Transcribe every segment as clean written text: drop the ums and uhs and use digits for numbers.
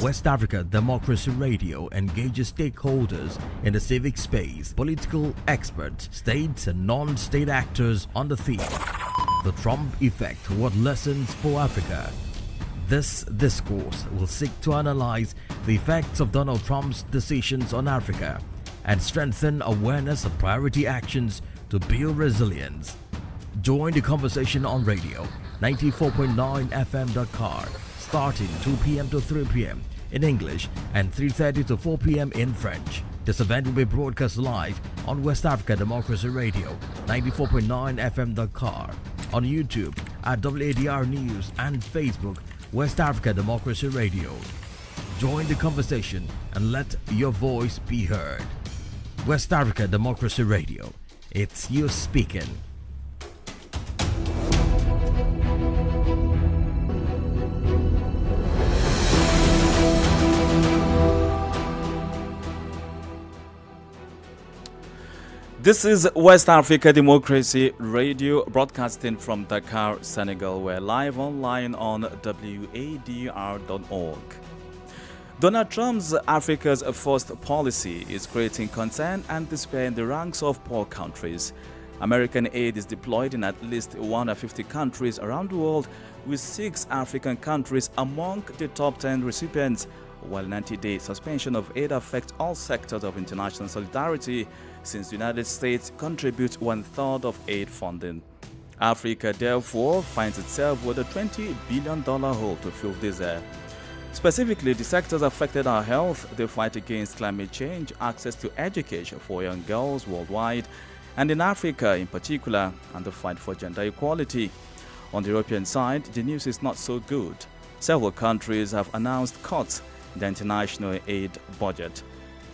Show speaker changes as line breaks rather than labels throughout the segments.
West Africa Democracy Radio engages stakeholders in the civic space, political experts, states and non-state actors on the theme, The Trump Effect, What Lessons for Africa? This discourse will seek to analyze the effects of Donald Trump's decisions on Africa and strengthen awareness of priority actions to build resilience. Join the conversation on radio 94.9 FM Dakar, starting 2 p.m. to 3 p.m. in English and 3:30 to 4 p.m. in French. This event will be broadcast live on West Africa Democracy Radio 94.9 FM Dakar, on YouTube at WADR News and Facebook West Africa Democracy Radio. Join the conversation and let your voice be heard. West Africa Democracy Radio. It's you speaking.
This is West Africa Democracy Radio, broadcasting from Dakar, Senegal. We're live online on wadr.org. Donald Trump's Africa's First policy is creating concern and despair in the ranks of poor countries. American aid is deployed in at least 150 countries around the world, with 6 African countries among the top 10 recipients, while 90-day suspension of aid affects all sectors of international solidarity, since the United States contributes 1/3 of aid funding. Africa, therefore, finds itself with a $20 billion hole to fill this year. Specifically, the sectors affected are health, the fight against climate change, access to education for young girls worldwide, and in Africa in particular, and the fight for gender equality. On the European side, the news is not so good. Several countries have announced cuts in the international aid budget.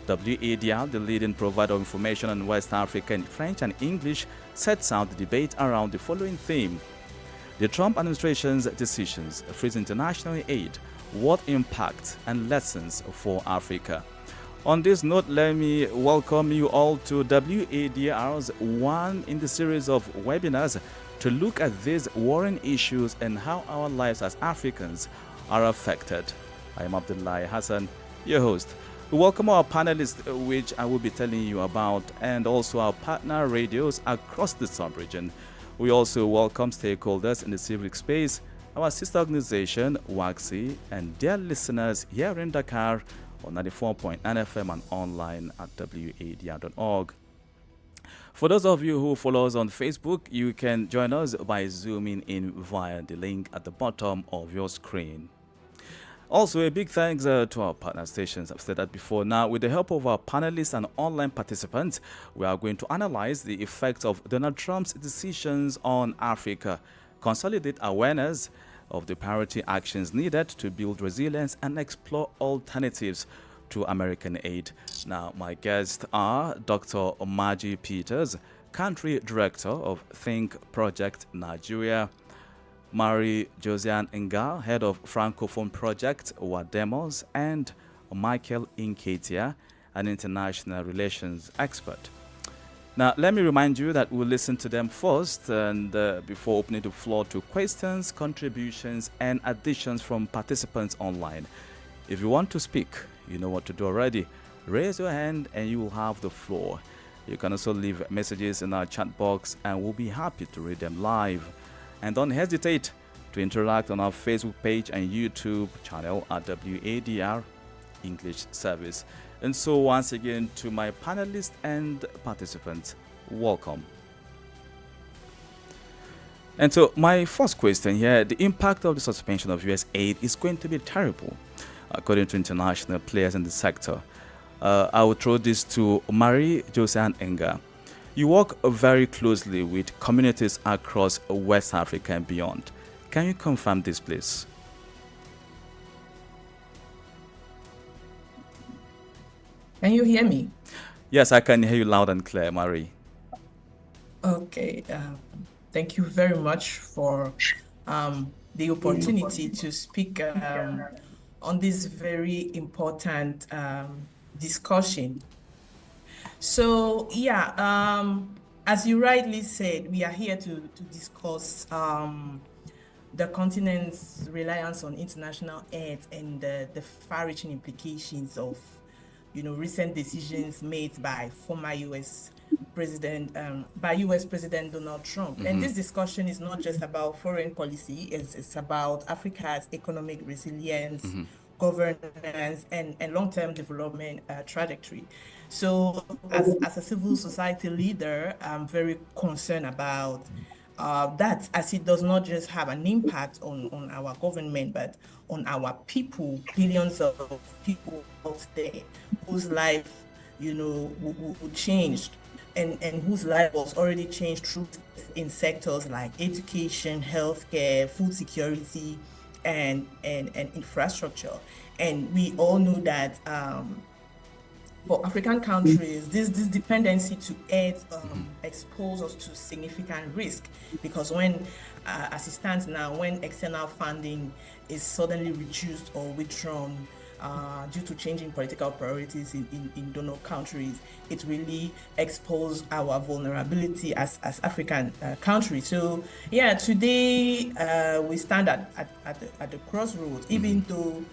WADR, the leading provider of information on West Africa in French and English, sets out the debate around the following theme: the Trump administration's decisions freeze international aid, what impact and lessons for Africa? On this note, let me welcome you all to WADR's one in the series of webinars to look at these worrying issues and how our lives as Africans are affected. I am Abdullahi Hassan, your host. We welcome our panelists, which I will be telling you about, and also our partner radios across the sub-region. We also welcome stakeholders in the civic space, our sister organization, WAXI, and their listeners here in Dakar on 94.9 FM and online at wadr.org. For those of you who follow us on Facebook, you can join us by zooming in via the link at the bottom of your screen. Also, a big thanks to our partner stations. I've said that before. Now, with the help of our panelists and online participants, we are going to analyze the effects of Donald Trump's decisions on Africa, consolidate awareness of the priority actions needed to build resilience, and explore alternatives to American aid. Now, my guests are Dr. Omaji Peters, Country Director of Think Project Nigeria, Marie Josiane Nga, Head of Francophone Project Wadr, and Michael Inketia, an international relations expert. Now, let me remind you that we'll listen to them first and before opening the floor to questions, contributions, and additions from participants online. If you want to speak, you know what to do already. Raise your hand and you will have the floor. You can also leave messages in our chat box and we'll be happy to read them live. And don't hesitate to interact on our Facebook page and YouTube channel at WADR English Service. And so once again, to my panelists and participants, welcome. And so my first question here, the impact of the suspension of US aid is going to be terrible, according to international players in the sector. I will throw this to Marie Josiane Nga. You work very closely with communities across West Africa and beyond. Can you confirm this, please?
Can you hear me?
Yes, I can hear you loud and clear, Marie.
Okay. Thank you very much for the opportunity to speak on this very important discussion. So, as you rightly said, we are here to discuss the continent's reliance on international aid and the far-reaching implications of, recent decisions made by former U.S. President Donald Trump. And this discussion is not just about foreign policy; it's about Africa's economic resilience, governance, and long-term development trajectory. So, as a civil society leader, I'm very concerned about that, as it does not just have an impact on our government, but on our people, billions of people out there whose life, changed, and whose life was already changed through in sectors like education, healthcare, food security, and infrastructure. And we all know that for African countries, this dependency to aid exposes us to significant risk, because when, as it stands now, when external funding is suddenly reduced or withdrawn due to changing political priorities in donor countries, it really exposes our vulnerability as African countries. So yeah, today we stand at the crossroads, even though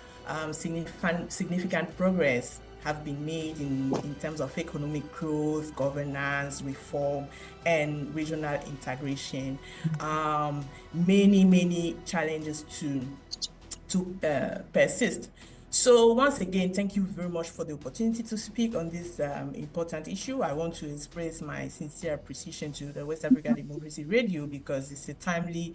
significant progress have been made in terms of economic growth, governance, reform, and regional integration. Many challenges to persist. So once again, thank you very much for the opportunity to speak on this important issue. I want to express my sincere appreciation to the West Africa Democracy Radio, because it's a timely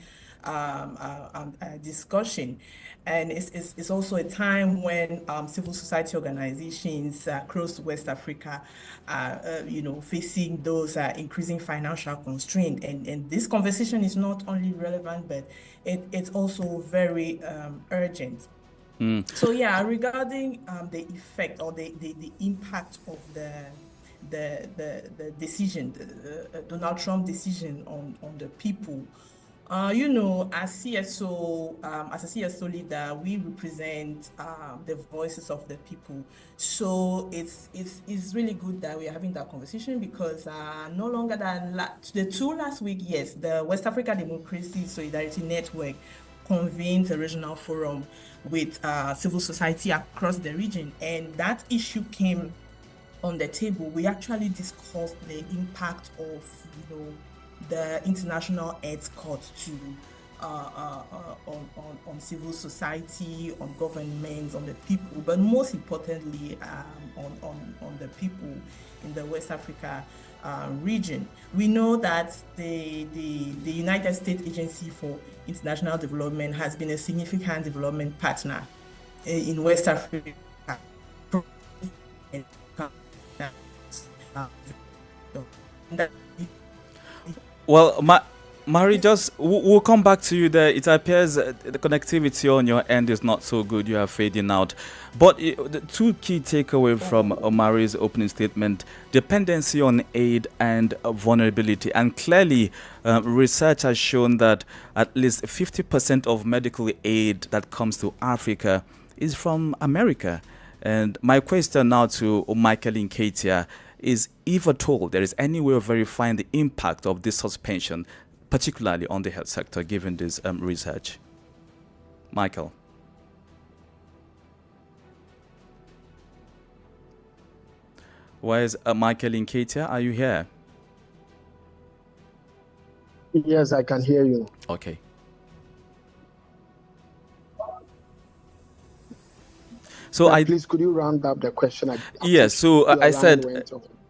discussion, and it's also a time when civil society organizations across West Africa are facing those increasing financial constraints, and this conversation is not only relevant, but it's also very urgent. So yeah, regarding the effect or the impact of the decision, the Donald Trump decision on the people. As CSO, as a CSO leader, we represent the voices of the people. So it's really good that we're having that conversation, because no longer than the two last week, yes, the West Africa Democracy Solidarity Network convened a regional forum with civil society across the region, and that issue came on the table. We actually discussed the impact of the international aid cut to on civil society, on governments, on the people, but most importantly on the people in the West Africa region. We know that the United States Agency for International Development has been a significant development partner in West Africa.
Well, Mari, we'll come back to you there. It appears the connectivity on your end is not so good. You are fading out. But the two key takeaways from Mari's opening statement: dependency on aid and vulnerability. And clearly, research has shown that at least 50% of medical aid that comes to Africa is from America. And my question now to Michael Nketia is, if at all there is any way of verifying the impact of this suspension, particularly on the health sector, given this research. Michael. Where is Michael Nketia? Are you here?
Yes, I can hear you.
Okay. So
please, could you round up the question?
Yes. So I said,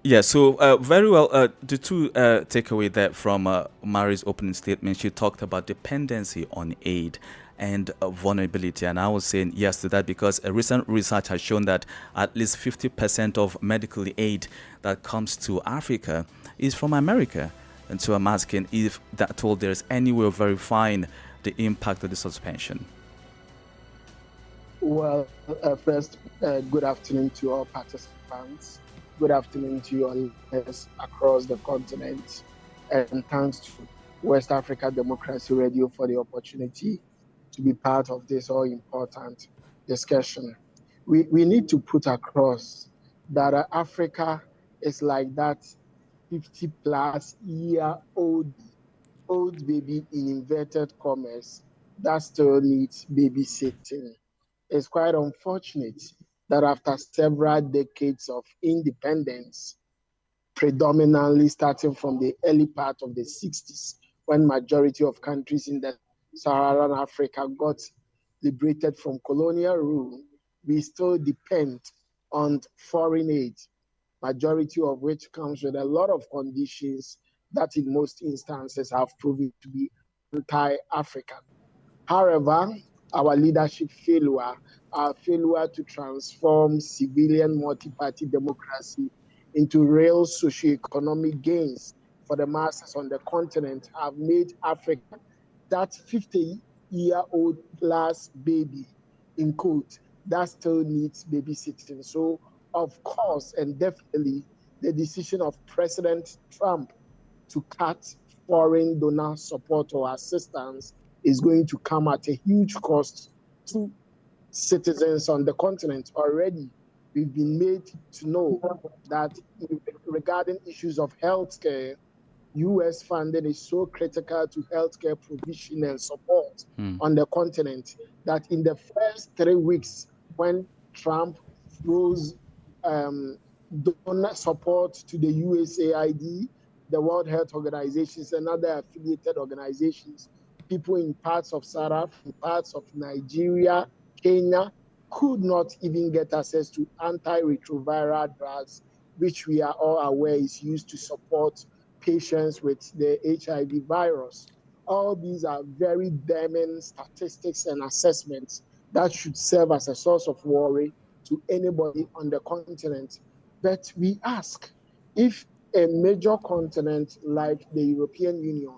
yeah. So very well. The two takeaway there from Mari's opening statement, she talked about dependency on aid and vulnerability, and I was saying yes to that, because a recent research has shown that at least 50% of medical aid that comes to Africa is from America. And so I'm asking if that all there's any way of verifying the impact of the suspension.
Well, first, good afternoon to all participants. Good afternoon to you all across the continent. And thanks to West Africa Democracy Radio for the opportunity to be part of this all-important discussion. We need to put across that Africa is like that 50-plus-year-old baby in inverted commas that still needs babysitting. It's quite unfortunate that after several decades of independence, predominantly starting from the early part of the 60s, when majority of countries in the Saharan Africa got liberated from colonial rule, we still depend on foreign aid, majority of which comes with a lot of conditions that in most instances have proven to be anti-African. However, our leadership failure, our failure to transform civilian multi-party democracy into real socio-economic gains for the masses on the continent have made Africa that 50-year-old plus baby, in quote, that still needs babysitting. So, of course, and definitely, the decision of President Trump to cut foreign donor support or assistance is going to come at a huge cost to citizens on the continent. Already, we've been made to know that regarding issues of healthcare, US funding is so critical to healthcare provision and support on the continent that in the first 3 weeks, when Trump froze donor support to the USAID, the World Health Organizations, and other affiliated organizations, people in parts of South Africa, in parts of Nigeria, Kenya, could not even get access to antiretroviral drugs, which we are all aware is used to support patients with the HIV virus. All these are very damning statistics and assessments that should serve as a source of worry to anybody on the continent. But we ask, if a major continent like the European Union,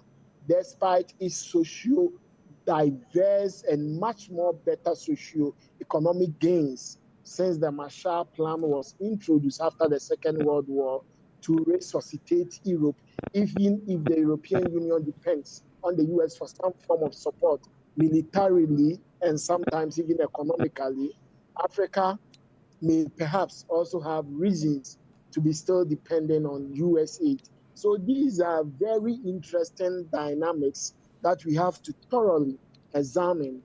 despite its socio-diverse and much more better socio-economic gains since the Marshall Plan was introduced after the Second World War to resuscitate Europe, even if the European Union depends on the US for some form of support militarily and sometimes even economically, Africa may perhaps also have reasons to be still dependent on US aid. So these are very interesting dynamics that we have to thoroughly examine.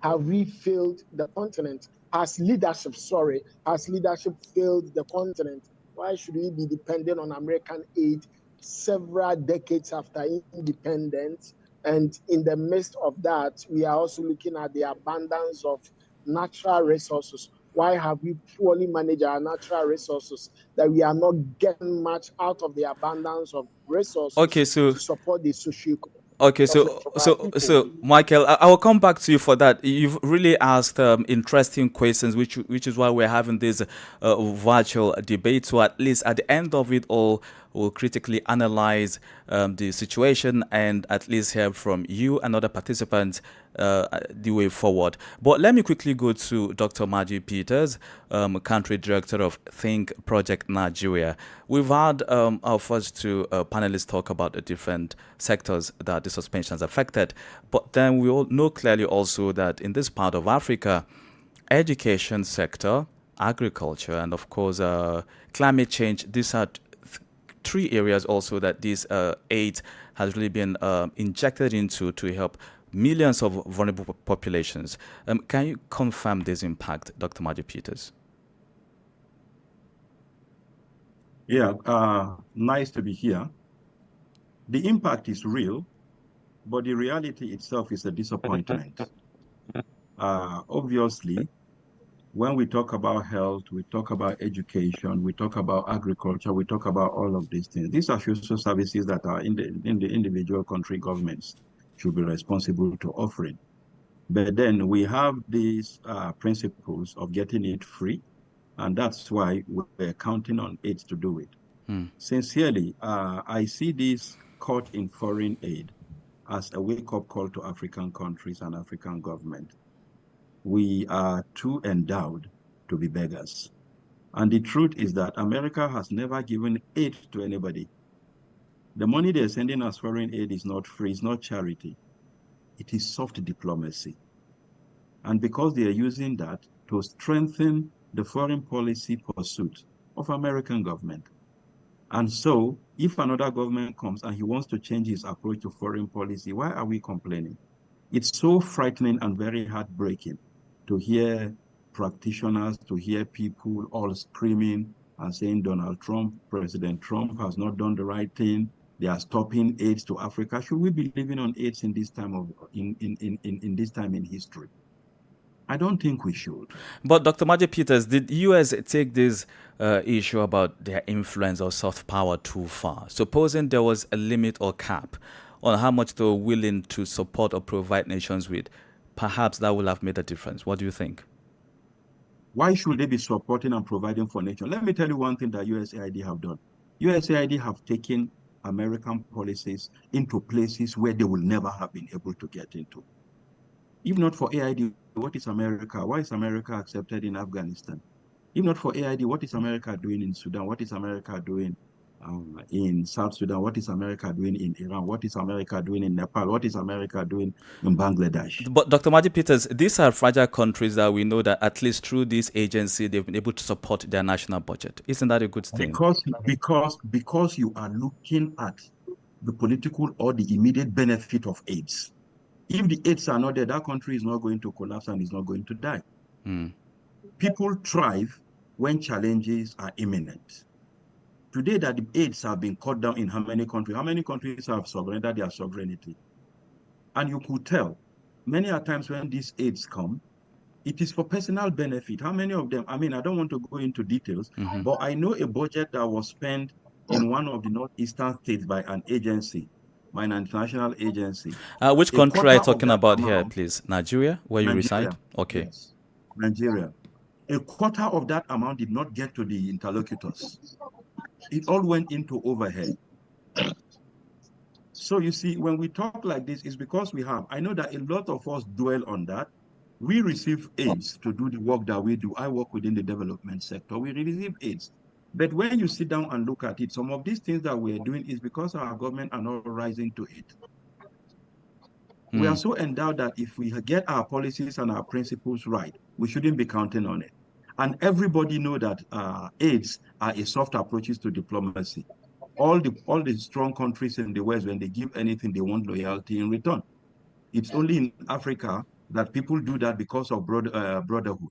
Have we failed the continent? Has leadership failed the continent? Why should we be dependent on American aid several decades after independence? And in the midst of that, we are also looking at the abundance of natural resources. Why have we poorly managed our natural resources that we are not getting much out of the abundance of resources to support the socio-economic?
Okay, so Michael, I will come back to you for that. You've really asked interesting questions, which is why we're having this virtual debate. So at least at the end of it all, we'll critically analyze the situation and at least hear from you and other participants the way forward. But let me quickly go to Dr. Maji Peters, Country Director of Think Project Nigeria. We've had our first two panelists talk about the different sectors that the suspension has affected. But then we all know clearly also that in this part of Africa, education sector, agriculture, and of course climate change, these are three areas also that this aid has really been injected into to help millions of vulnerable populations. Can you confirm this impact, Dr. Maji Peters?
Yeah, nice to be here. The impact is real, but the reality itself is a disappointment. Obviously, when we talk about health, we talk about education, we talk about agriculture, we talk about all of these things. These are social services that are in the individual country governments should be responsible to offering. But then we have these principles of getting it free, and that's why we're counting on it to do it. Sincerely, I see this cut in foreign aid as a wake-up call to African countries and African government. We are too endowed to be beggars. And the truth is that America has never given aid to anybody. The money they're sending as foreign aid is not free, it's not charity. It is soft diplomacy. And because they are using that to strengthen the foreign policy pursuit of American government. And so, if another government comes and he wants to change his approach to foreign policy, why are we complaining? It's so frightening and very heartbreaking to hear practitioners, to hear people all screaming and saying President Trump has not done the right thing. They are stopping aids to Africa. Should we be living on aids in this time in this time in history? I don't think we should.
But Dr. Maji Peters, did US take this issue about their influence or soft power too far? Supposing there was a limit or cap on how much they were willing to support or provide nations with, perhaps that would have made a difference. What do you think?
Why should they be supporting and providing for nations? Let me tell you one thing that USAID have done. USAID have taken American policies into places where they will never have been able to get into. If not for AID, what is America? Why is America accepted in Afghanistan? If not for AID, what is America doing in Sudan? What is America doing in South Sudan? What is America doing in Iran? What is America doing in Nepal? What is America doing in Bangladesh?
But Dr. Maji Peters, these are fragile countries that we know that at least through this agency, they've been able to support their national budget. Isn't that a good thing?
Because you are looking at the political or the immediate benefit of AIDS. If the AIDS are not there, that country is not going to collapse and is not going to die. People thrive when challenges are imminent. Today that the AIDS have been cut down in how many countries have surrendered their sovereignty? And you could tell, many a times when these AIDS come, it is for personal benefit. How many of them? I mean, I don't want to go into details, but I know a budget that was spent in one of the northeastern states by an agency, by an international agency.
Which country are you talking about here, please? Nigeria, where you reside? Okay.
Yes. Nigeria. A quarter of that amount did not get to the interlocutors. It all went into overhead. So you see, when we talk like this, it's because I know that a lot of us dwell on that. We receive aids to do the work that we do. I work within the development sector. We receive aids. But when you sit down and look at it, some of these things that we're doing is because our government are not rising to it. We are so endowed that if we get our policies and our principles right, we shouldn't be counting on it. And everybody know that aids are a soft approaches to diplomacy. All the strong countries in the West, when they give anything, they want loyalty in return. It's only in Africa that people do that because of brotherhood.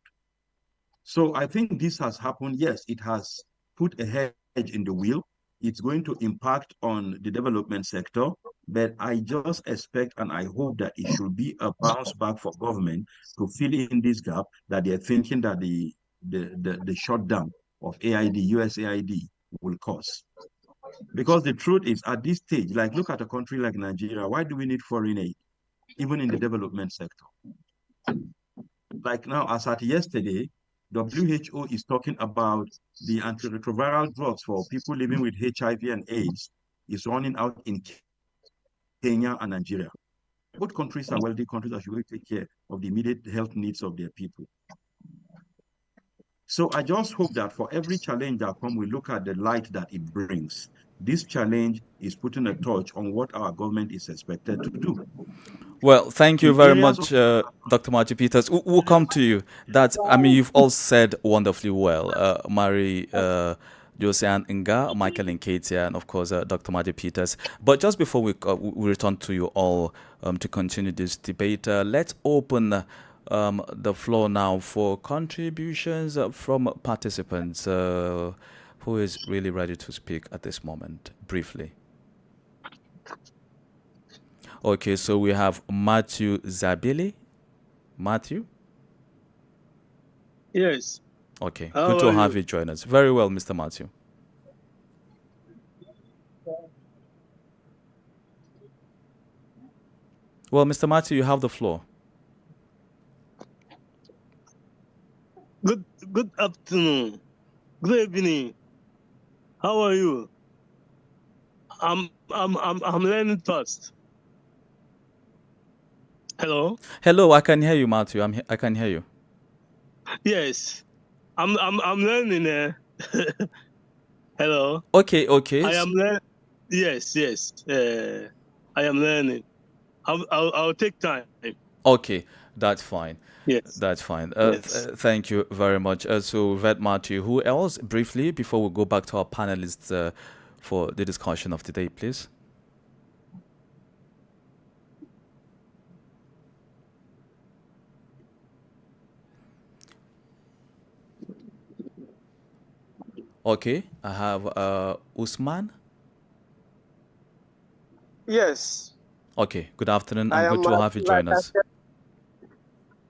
So I think this has happened. Yes, it has put a hedge in the wheel. It's going to impact on the development sector, but I just expect and I hope that it should be a bounce back for government to fill in this gap that they're thinking that the shutdown of USAID will cause. Because the truth is, at this stage, like look at a country like Nigeria, why do we need foreign aid, even in the development sector? Like now, as at yesterday, WHO is talking about the antiretroviral drugs for people living with HIV and AIDS is running out in Kenya and Nigeria. Both countries are wealthy countries that should take care of the immediate health needs of their people. So I just hope that for every challenge that comes, we look at the light that it brings. This challenge is putting a touch on what our government is expected to do.
Well, thank you very much, Dr. Maji Peters. We'll come to you. You've all said wonderfully well. Mary Josiane Nga, Michael Nketia, and of course, Dr. Maji Peters. But just before we return to you all to continue this debate, let's open the floor now for contributions from participants. Who is really ready to speak at this moment, briefly? Okay, so we have Matthew Zabili. Matthew?
Yes.
Okay, good to have you join us. Very well, Mr. Matthew. Well, Mr. Matthew, you have the floor.
Good afternoon. Good evening. How are you? I'm learning fast. Hello.
Hello, I can hear you, Matthew. I can hear you.
Yes, I'm learning. Hello.
Okay.
I am learning. Yes. I am learning. I'll take time.
Okay, that's fine.
Yes.
That's fine.
Yes.
Thank you very much. So we've had Matthew. Who else, briefly, before we go back to our panelists for the discussion of today, please? Okay, I have Usman.
Yes,
Okay, good afternoon
I
and
am.
good to have you
Like
join
I
us.
said,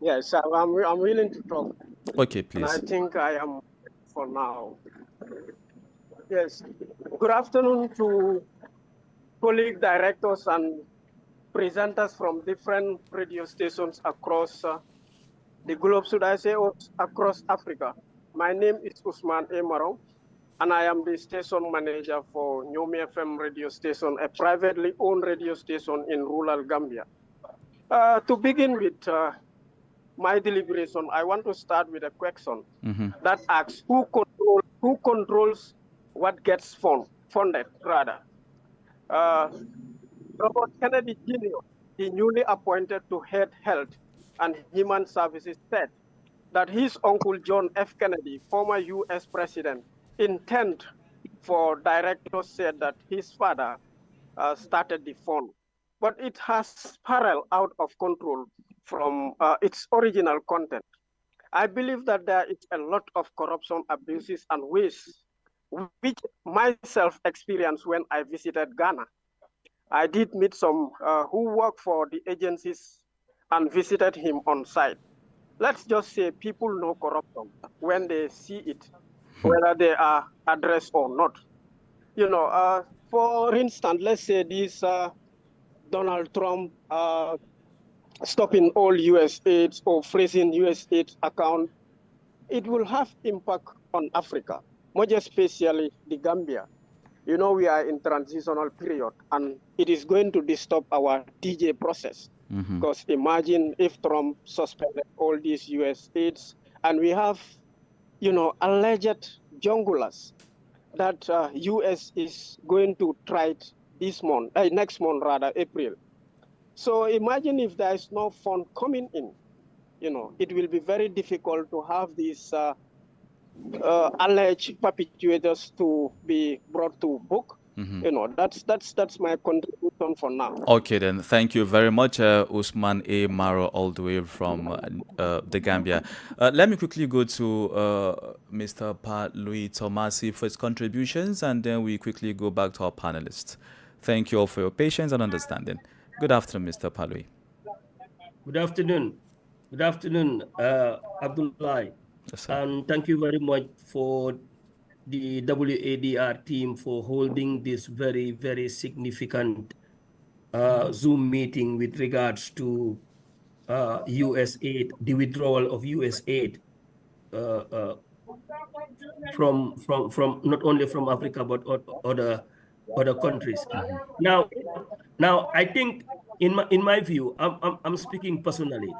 yes, I'm willing to talk,
Okay,
and I
please.
think I am for now. Yes. Good afternoon to colleague directors and presenters from different radio stations across the globe, should I say, or across Africa. My name is Usman Emaro, and I am the station manager for Nyomi FM radio station, a privately owned radio station in rural Gambia. To begin with my deliberation, I want to start with a question that asks who controls what gets funded rather. Robert Kennedy Jr., the newly appointed to head health and human services, said that his uncle John F. Kennedy, former U.S. president, intent for directors said that his father started the fund, but it has spiraled out of control from its original content. I believe that there is a lot of corruption, abuses, and waste, which myself experienced when I visited Ghana. I did meet some who work for the agencies and visited him on site. Let's just say people know corruption when they see it, whether they are addressed or not. You know, for instance, let's say this Donald Trump stopping all U.S. aids or freezing U.S. aid account, it will have impact on Africa, more especially the Gambia. You know, we are in transitional period, and it is going to disturb our DJ process. Because imagine if Trump suspended all these U.S. aids, and we have, you know, alleged junglers that U.S. is going to try it this month, next month rather, April. So imagine if there is no fund coming in, you know, it will be very difficult to have these alleged perpetrators to be brought to book. You know, that's my contribution for now.
Okay, then. Thank you very much, Usman A. Maro, all the way from the Gambia. Let me quickly go to Mr. Pat Louis Tomasi for his contributions, and then we quickly go back to our panelists. Thank you all for your patience and understanding. Good afternoon, Mr. Pat Louis.
Good afternoon. Good afternoon, Abdullah.
Yes,
and thank you very much for the WADR team for holding this very, very significant Zoom meeting with regards to US aid, the withdrawal of US aid from not only from Africa but other countries. Now I think in my view, I'm speaking personally.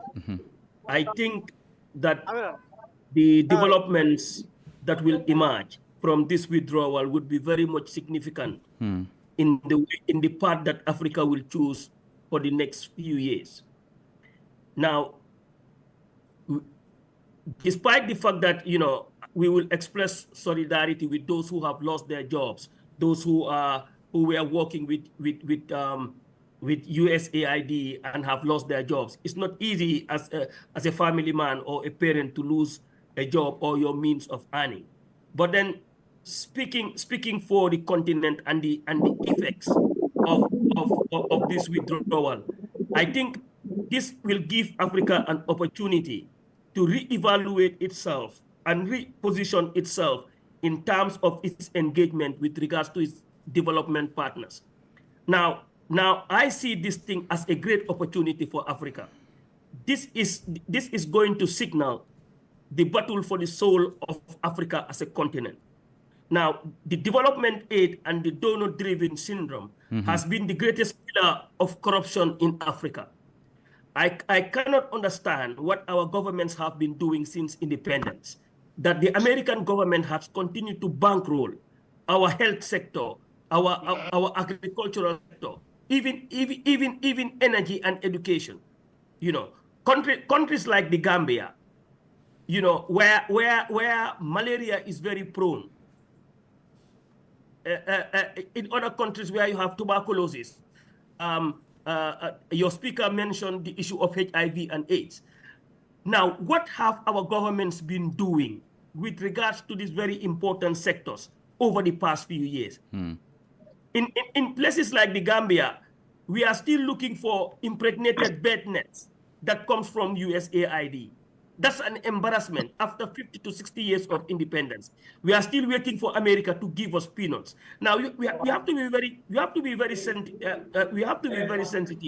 I think that the developments that will emerge from this withdrawal would be very much significant in the path that Africa will choose for the next few years. Now, despite the fact that, you know, we will express solidarity with those who have lost their jobs, those who were working with USAID and have lost their jobs. It's not easy as a family man or a parent to lose a job or your means of earning. But then speaking for the continent and the effects of this withdrawal, I think this will give Africa an opportunity to reevaluate itself and reposition itself in terms of its engagement with regards to its development partners. Now I see this thing as a great opportunity for Africa. This is going to signal the battle for the soul of Africa as a continent. Now, the development aid and the donor-driven syndrome has been the greatest pillar of corruption in Africa. I cannot understand what our governments have been doing since independence, that the American government has continued to bankroll our health sector, our agricultural sector, even energy and education. You know, countries like the Gambia, you know, where malaria is very prone. In other countries where you have tuberculosis, your speaker mentioned the issue of HIV and AIDS. Now, what have our governments been doing with regards to these very important sectors over the past few years. In places like the Gambia, we are still looking for impregnated bed nets that comes from USAID. That's an embarrassment after 50 to 60 years of independence. We are still waiting for America to give us peanuts. Now we have to be very sensitive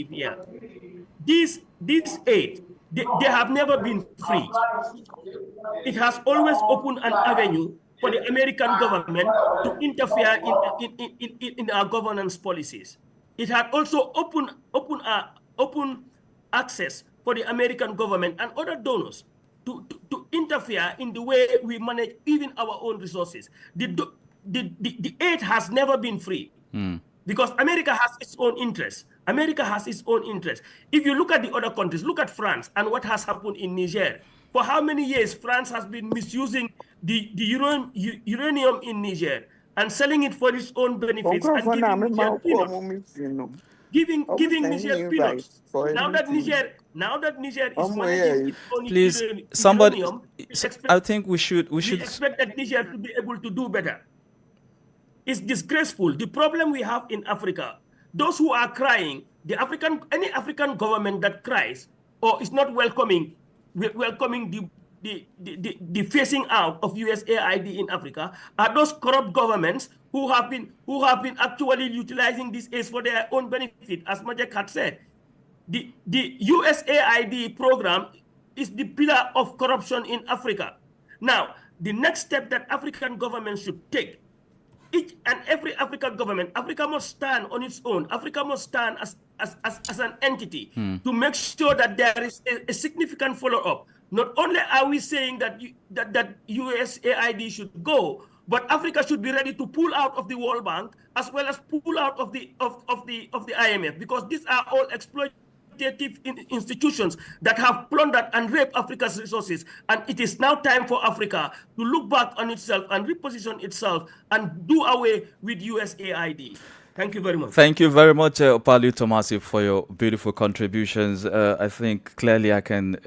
here. These aid, they have never been free. It has always opened an avenue for the American government to interfere in our governance policies. It had also open access for the American government and other donors to interfere in the way we manage even our own resources. The aid has never been free because America has its own interests. America has its own interests. If you look at the other countries, look at France and what has happened in Niger. For how many years France has been misusing the uranium in Niger and selling it for its own benefits and giving Niger peanuts. Now that Niger is managing its own uranium,
I think we should
expect that Niger to be able to do better. It's disgraceful. The problem we have in Africa, those who are crying, any African government that cries or is not welcoming the phasing out of USAID in Africa are those corrupt governments who have been actually utilizing this aid for their own benefit, as Majek had said. The USAID program is the pillar of corruption in Africa. Now, the next step that African governments should take, each and every African government, Africa must stand on its own. Africa must stand as an entity to make sure that there is a significant follow-up. Not only are we saying that USAID should go, but Africa should be ready to pull out of the World Bank as well as pull out of the IMF, because these are all exploitative institutions that have plundered and raped Africa's resources. And it is now time for Africa to look back on itself and reposition itself and do away with USAID. Thank you very much.
Thank you very much, Opalu Tomasi, for your beautiful contributions. I think clearly I can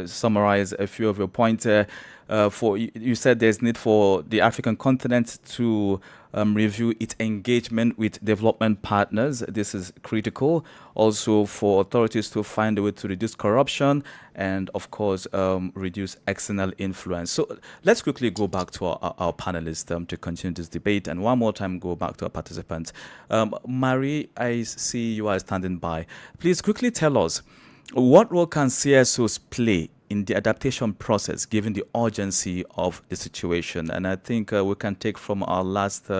summarize a few of your points. You said there's need for the African continent to review its engagement with development partners. This is critical. Also for authorities to find a way to reduce corruption and, of course, reduce external influence. So let's quickly go back to our panelists to continue this debate, and one more time go back to our participants. Marie, I see you are standing by. Please quickly tell us, what role can CSOs play in the adaptation process, given the urgency of the situation? And I think we can take from our last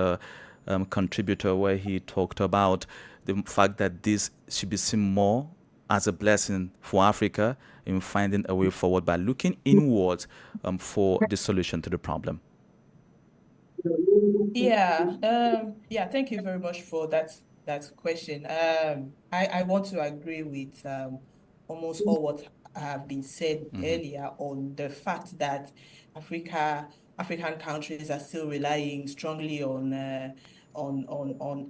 contributor, where he talked about the fact that this should be seen more as a blessing for Africa in finding a way forward by looking inwards for the solution to the problem.
Thank you very much for that question. I want to agree with almost all what have been said earlier on the fact that African countries are still relying strongly on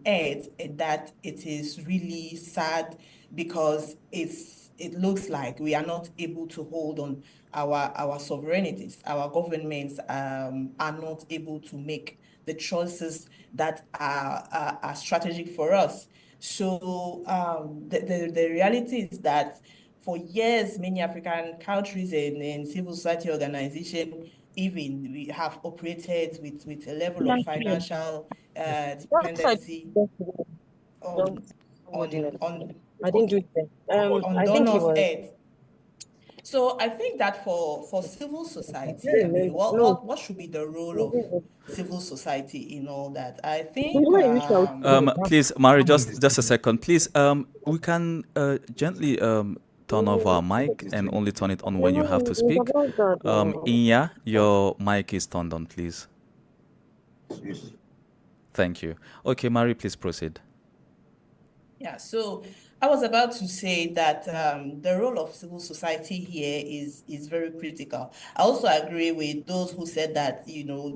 aid, and that it is really sad because it looks like we are not able to hold on our sovereignties. Our governments are not able to make the choices that are strategic for us. So the reality is that for years, many African countries and civil society organizations even we have operated with a level of financial dependency on donors' aid. So I think that for civil society, I mean, what should be the role of civil society in all that? I think
please, Mari, just a second, please. We can gently turn off our mic and only turn it on when you have to speak. Inya, your mic is turned on, please. Thank you. Okay, Mari, please proceed.
Yeah, so I was about to say that the role of civil society here is very critical. I also agree with those who said that,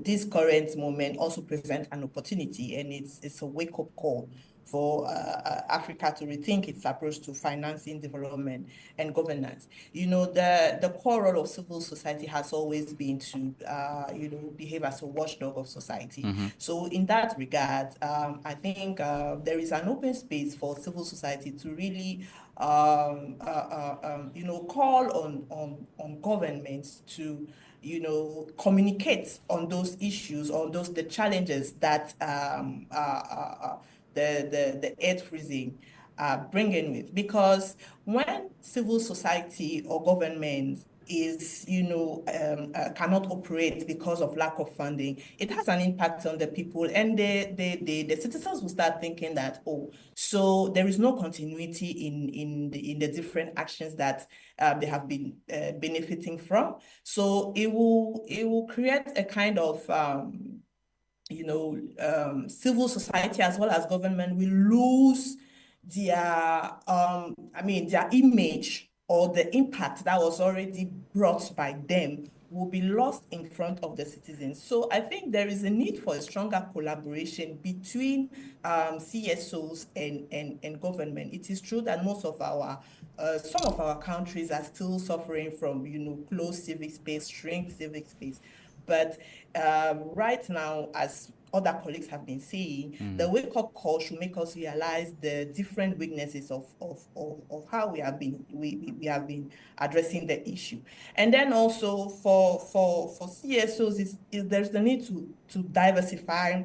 this current moment also presents an opportunity, and it's a wake-up call Africa to rethink its approach to financing development and governance. The core role of civil society has always been to, behave as a watchdog of society. So in that regard, I think there is an open space for civil society to really, call on governments to, communicate on those issues, on the challenges that the earth freezing bringing with. Because when civil society or government is, cannot operate because of lack of funding, it has an impact on the people, and the citizens will start thinking that, so there is no continuity in the different actions that they have been benefiting from. So it will create a kind of civil society as well as government will lose their their image, or the impact that was already brought by them will be lost in front of the citizens. So I think there is a need for a stronger collaboration between CSOs and government. It is true that most of some of our countries are still suffering from closed civic space, shrink civic space. But right now, as other colleagues have been saying, the wake-up call should make us realize the different weaknesses of how we have been addressing the issue. And then also for CSOs, there's the need to diversify,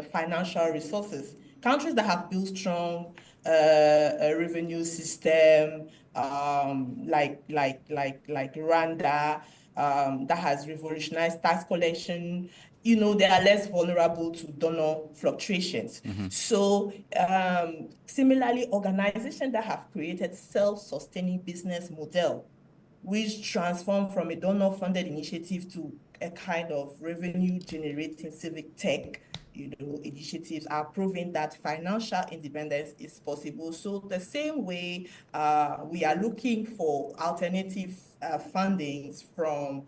financial resources. Countries that have built strong revenue system, like Rwanda, that has revolutionized tax collection, they are less vulnerable to donor fluctuations. So similarly, organizations that have created self-sustaining business model, which transform from a donor-funded initiative to a kind of revenue-generating civic tech, initiatives, are proving that financial independence is possible. So the same way we are looking for alternative fundings from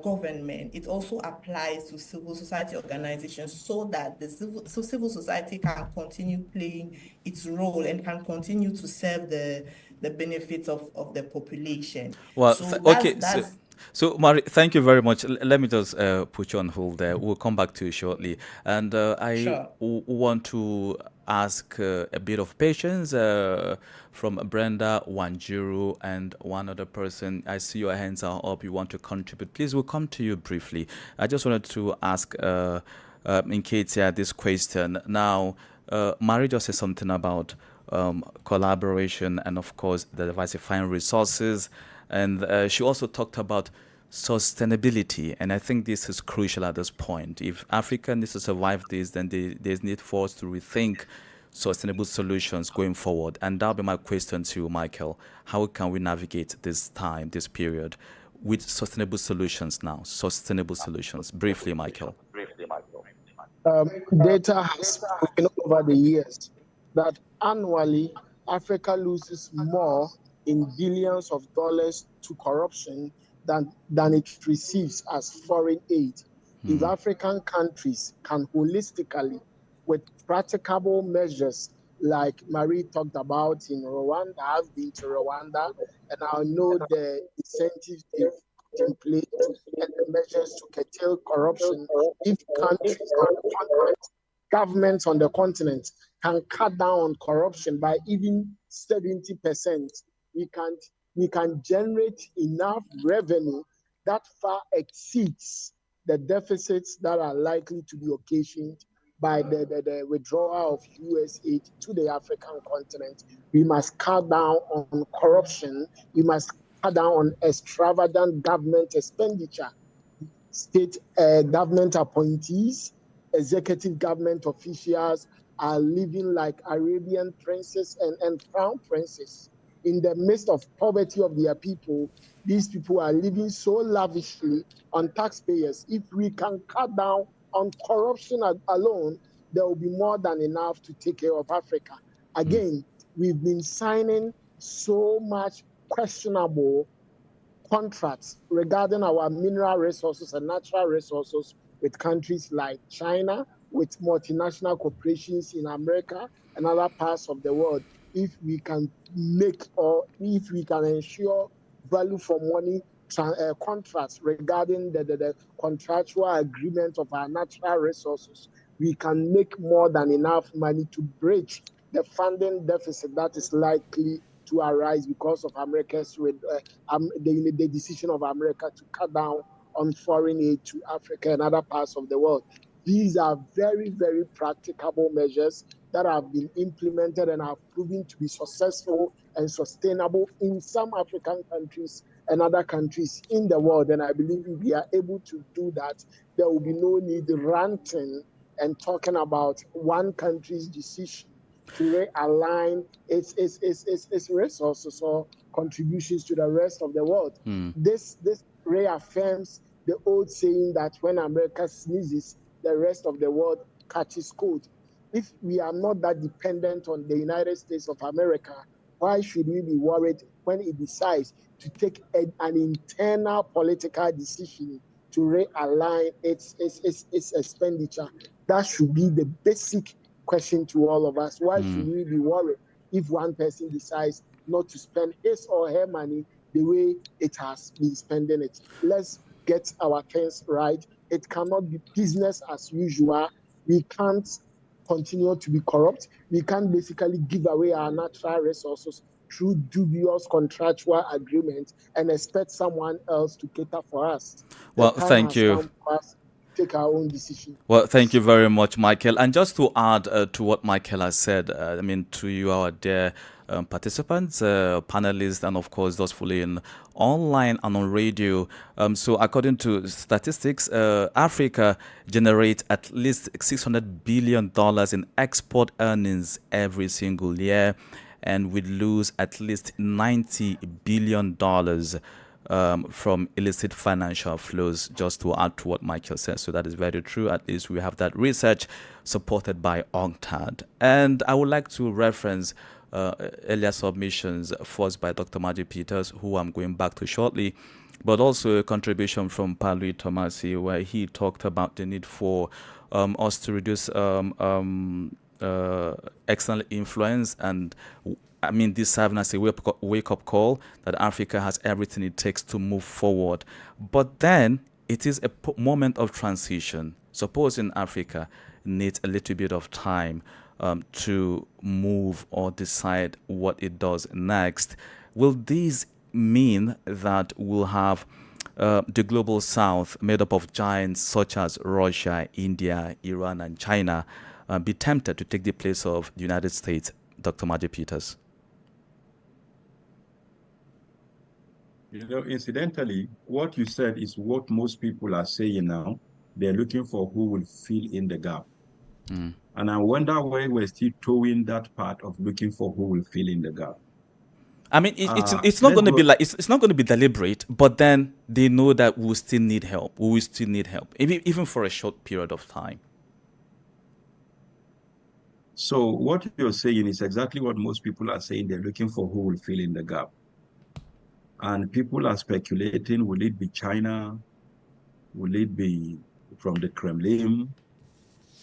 government, it also applies to civil society organizations, so that civil society can continue playing its role and can continue to serve the benefits of the population.
Well,
So
okay.
that's
So, Mari, thank you very much. Let me just put you on hold there. We'll come back to you shortly. And I
Sure.
want to ask a bit of patience from Brenda, Wanjuru, and one other person. I see your hands are up. You want to contribute. Please, we'll come to you briefly. I just wanted to ask Nketia this question. Now, Mari just said something about collaboration and, of course, the diversifying resources. And she also talked about sustainability. And I think this is crucial at this point. If Africa needs to survive this, then there's need for us to rethink sustainable solutions going forward. And that'll be my question to you, Michael. How can we navigate this time, this period, with sustainable solutions now? Sustainable solutions. Briefly, Michael.
Data has proven over the years that annually Africa loses more in billions of dollars to corruption than it receives as foreign aid. If African countries can holistically, with practicable measures like Marie talked about in Rwanda, I've been to Rwanda, and I know the incentives they've put in place and the measures to curtail corruption. If countries on the continent, governments on the continent, can cut down on corruption by even 70%, we can generate enough revenue that far exceeds the deficits that are likely to be occasioned by the withdrawal of US aid to the African continent. We must cut down on corruption. We must cut down on extravagant government expenditure. State government appointees, executive government officials are living like Arabian princes and crown princes. In the midst of poverty of their people, these people are living so lavishly on taxpayers. If we can cut down on corruption alone, there will be more than enough to take care of Africa. Again, we've been signing so much questionable contracts regarding our mineral resources and natural resources with countries like China, with multinational corporations in America and other parts of the world, if we can ensure value for money contracts regarding the contractual agreement of our natural resources, we can make more than enough money to bridge the funding deficit that is likely to arise because of the decision of America to cut down on foreign aid to Africa and other parts of the world. These are very, very practicable measures that have been implemented and have proven to be successful and sustainable in some African countries and other countries in the world. And I believe if we are able to do that, there will be no need ranting and talking about one country's decision to realign its resources or contributions to the rest of the world. This reaffirms the old saying that when America sneezes, the rest of the world catches cold. If we are not that dependent on the United States of America, why should we be worried when it decides to take an internal political decision to realign its expenditure? That should be the basic question to all of us. Why should we be worried if one person decides not to spend his or her money the way it has been spending it? Let's get our things right. It cannot be business as usual. We can't continue to be corrupt. We can't basically give away our natural resources through dubious contractual agreements and expect someone else to cater for us.
Well, thank you.
Take our own decision.
Well, thank you very much, Michael. And just to add to what Michael has said, I mean, to you, our dear participants, panelists, and of course those following online and on radio. So according to statistics, Africa generates at least $600 billion in export earnings every single year, and we lose at least $90 billion from illicit financial flows, just to add to what Michael says. So that is very true. At least we have that research supported by UNCTAD. And I would like to reference earlier submissions first by Dr. Magic Peters, who I'm going back to shortly, but also a contribution from Paolo Tomasi, where he talked about the need for us to reduce external influence. And I mean, this serving as a wake-up call that Africa has everything it takes to move forward. But then it is a moment of transition. Supposing Africa needs a little bit of time to move or decide what it does next, will this mean that we'll have the global south made up of giants such as Russia, India, Iran, and China be tempted to take the place of the United States? Dr. Magic Peters.
You know, incidentally, what you said is what most people are saying now. They're looking for who will fill in the gap. And I wonder why we're still towing that part of looking for who will fill in the gap.
I mean, it's not going to be like it's not going to be deliberate, but then they know that we will still need help. We will still need help, even for a short period of time.
So what you're saying is exactly what most people are saying. They're looking for who will fill in the gap. And people are speculating, will it be China? Will it be from the Kremlin?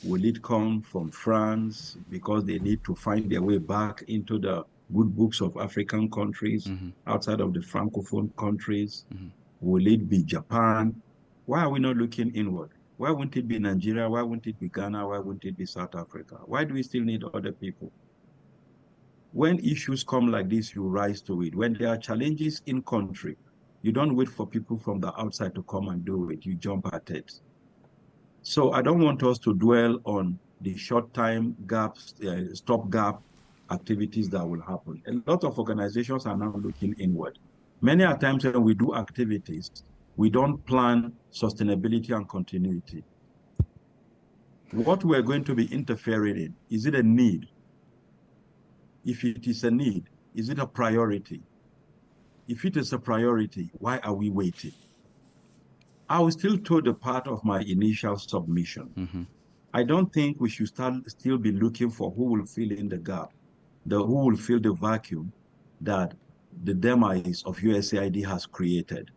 Will it come from France because they need to find their way back into the good books of African countries outside of the Francophone countries? Will it be Japan? Why are we not looking inward? Why wouldn't it be Nigeria? Why wouldn't it be Ghana? Why wouldn't it be South Africa? Why do we still need other people? When issues come like this, you rise to it. When there are challenges in country, you don't wait for people from the outside to come and do it. You jump at it. So I don't want us to dwell on the short-time gaps, stop-gap activities that will happen. A lot of organizations are now looking inward. Many a times when we do activities, we don't plan sustainability and continuity. What we're going to be interfering in, is it a need? If it is a need, is it a priority? If it is a priority, why are we waiting? I will still toe the part of my initial submission. I don't think we should still be looking for who will fill in the gap, who will fill the vacuum that the demise of USAID has created.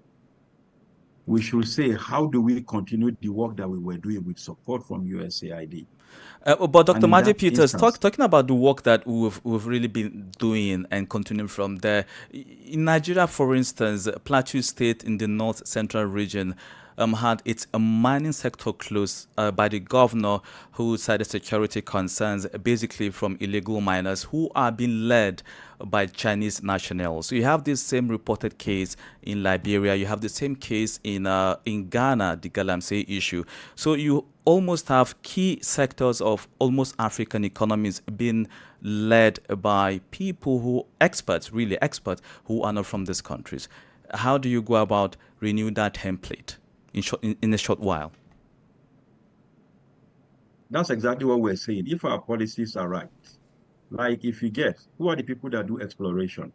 we should say, how do we continue the work that we were doing with support from USAID?
But Dr. Maji
that
Peters,
instance,
talking about the work that we've really been doing and continuing from there. In Nigeria, for instance, Plateau State in the north central region had its mining sector closed by the governor, who cited security concerns basically from illegal miners who are being led by Chinese nationals. So you have this same reported case in Liberia. You have the same case in Ghana, the Galamsey issue. So you almost have key sectors of almost African economies being led by people who really experts, who are not from these countries. How do you go about renewing that template in a short while?
That's exactly what we're saying. If our policies are right, like if you get, who are the people that do exploration?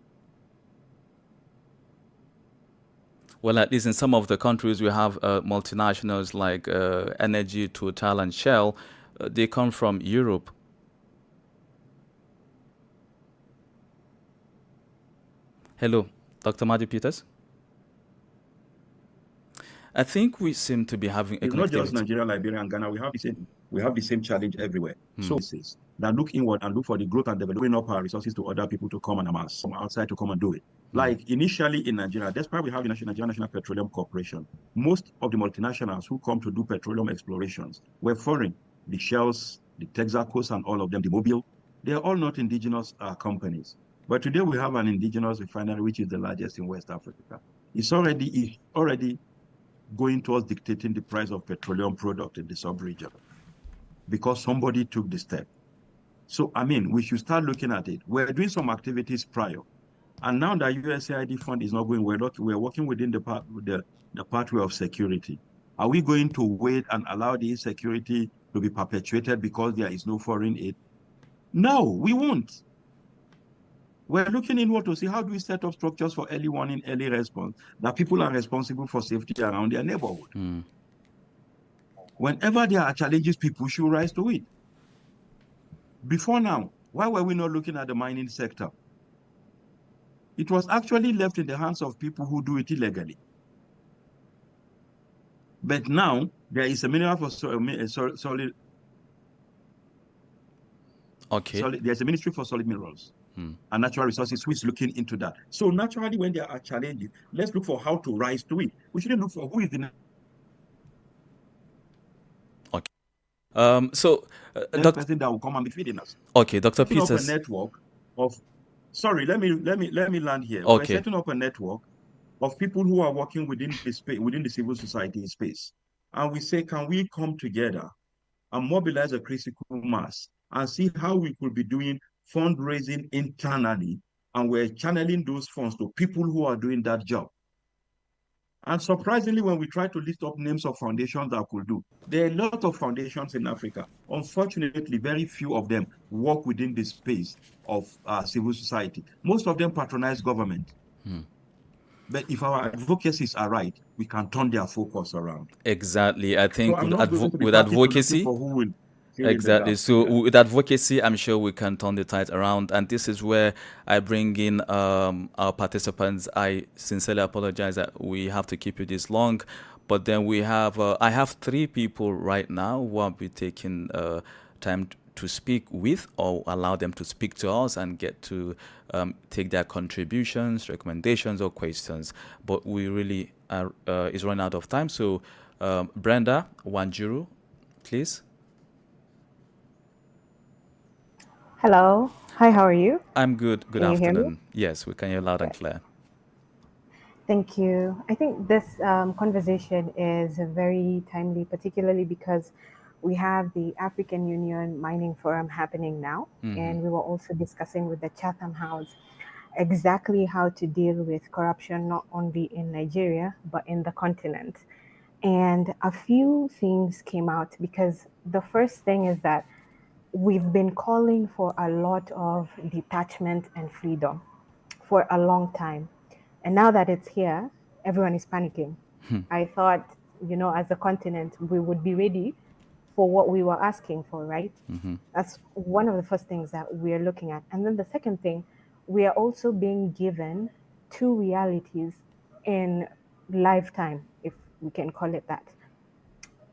Well, at least in some of the countries, we have multinationals like Energy, Total, and Shell. They come from Europe. Hello, Dr. Maji Peters. I think we seem to be having a
It's not just Nigeria, Liberia, and Ghana. We have the same challenge everywhere. So that look inward and look for the growth and developing up our resources to other people to come and amass from outside to come and do it. Like initially in Nigeria, despite we have the Nigeria National Petroleum Corporation, most of the multinationals who come to do petroleum explorations were foreign. The Shells, the Texacos, and all of them, the Mobil, they are all not indigenous companies. But today we have an indigenous refinery, which is the largest in West Africa. It's already going towards dictating the price of petroleum product in the sub-region because somebody took the step. So, I mean, we should start looking at it. We're doing some activities prior. And now that USAID fund is not going, we're working within the pathway of security. Are we going to wait and allow the insecurity to be perpetuated because there is no foreign aid? No, we won't. We're looking inward to see how do we set up structures for early warning, early response, that people are responsible for safety around their neighborhood. Whenever there are challenges, people should rise to it. Before now, why were we not looking at the mining sector? It was actually left in the hands of people who do it illegally. But now, there is a mineral for solid.
Okay.
There's a ministry for solid minerals and natural resources who is looking into that. So naturally, when there are challenges, let's look for how to rise to it. We shouldn't look for who is the
Dr.
person that will come and be feeding us.
Okay, Dr.
Setting
Peters.
up a network of. Sorry, let me land here.
Okay.
We're setting up a network of people who are working within the space, within the civil society space, and we say, can we come together and mobilize a critical mass and see how we could be doing fundraising internally, and we're channeling those funds to people who are doing that job. And surprisingly, when we try to list up names of foundations that could do, there are a lot of foundations in Africa. Unfortunately, very few of them work within the space of civil society. Most of them patronize government. But if our advocacies are right, we can turn their focus around.
Exactly. I think with advocacy, exactly. So with advocacy, I'm sure we can turn the tide around. And this is where I bring in our participants. I sincerely apologize that we have to keep you this long. But then we have, I have 3 people right now who will be taking time to speak with, or allow them to speak to us and get to take their contributions, recommendations, or questions. But we really is running out of time. So Brenda Wanjuru, please.
Hello. Hi, how are you?
I'm good. Good
Can you hear
afternoon.
me?
Yes, we can hear loud and clear.
Thank you. I think this conversation is very timely, particularly because we have the African Union Mining Forum happening now, and we were also discussing with the Chatham House exactly how to deal with corruption, not only in Nigeria, but in the continent. And a few things came out, because the first thing is that we've been calling for a lot of detachment and freedom for a long time. And now that it's here, everyone is panicking. I thought, as a continent, we would be ready for what we were asking for, right? That's one of the first things that we're looking at. And then the second thing, we are also being given 2 realities in lifetime, if we can call it that.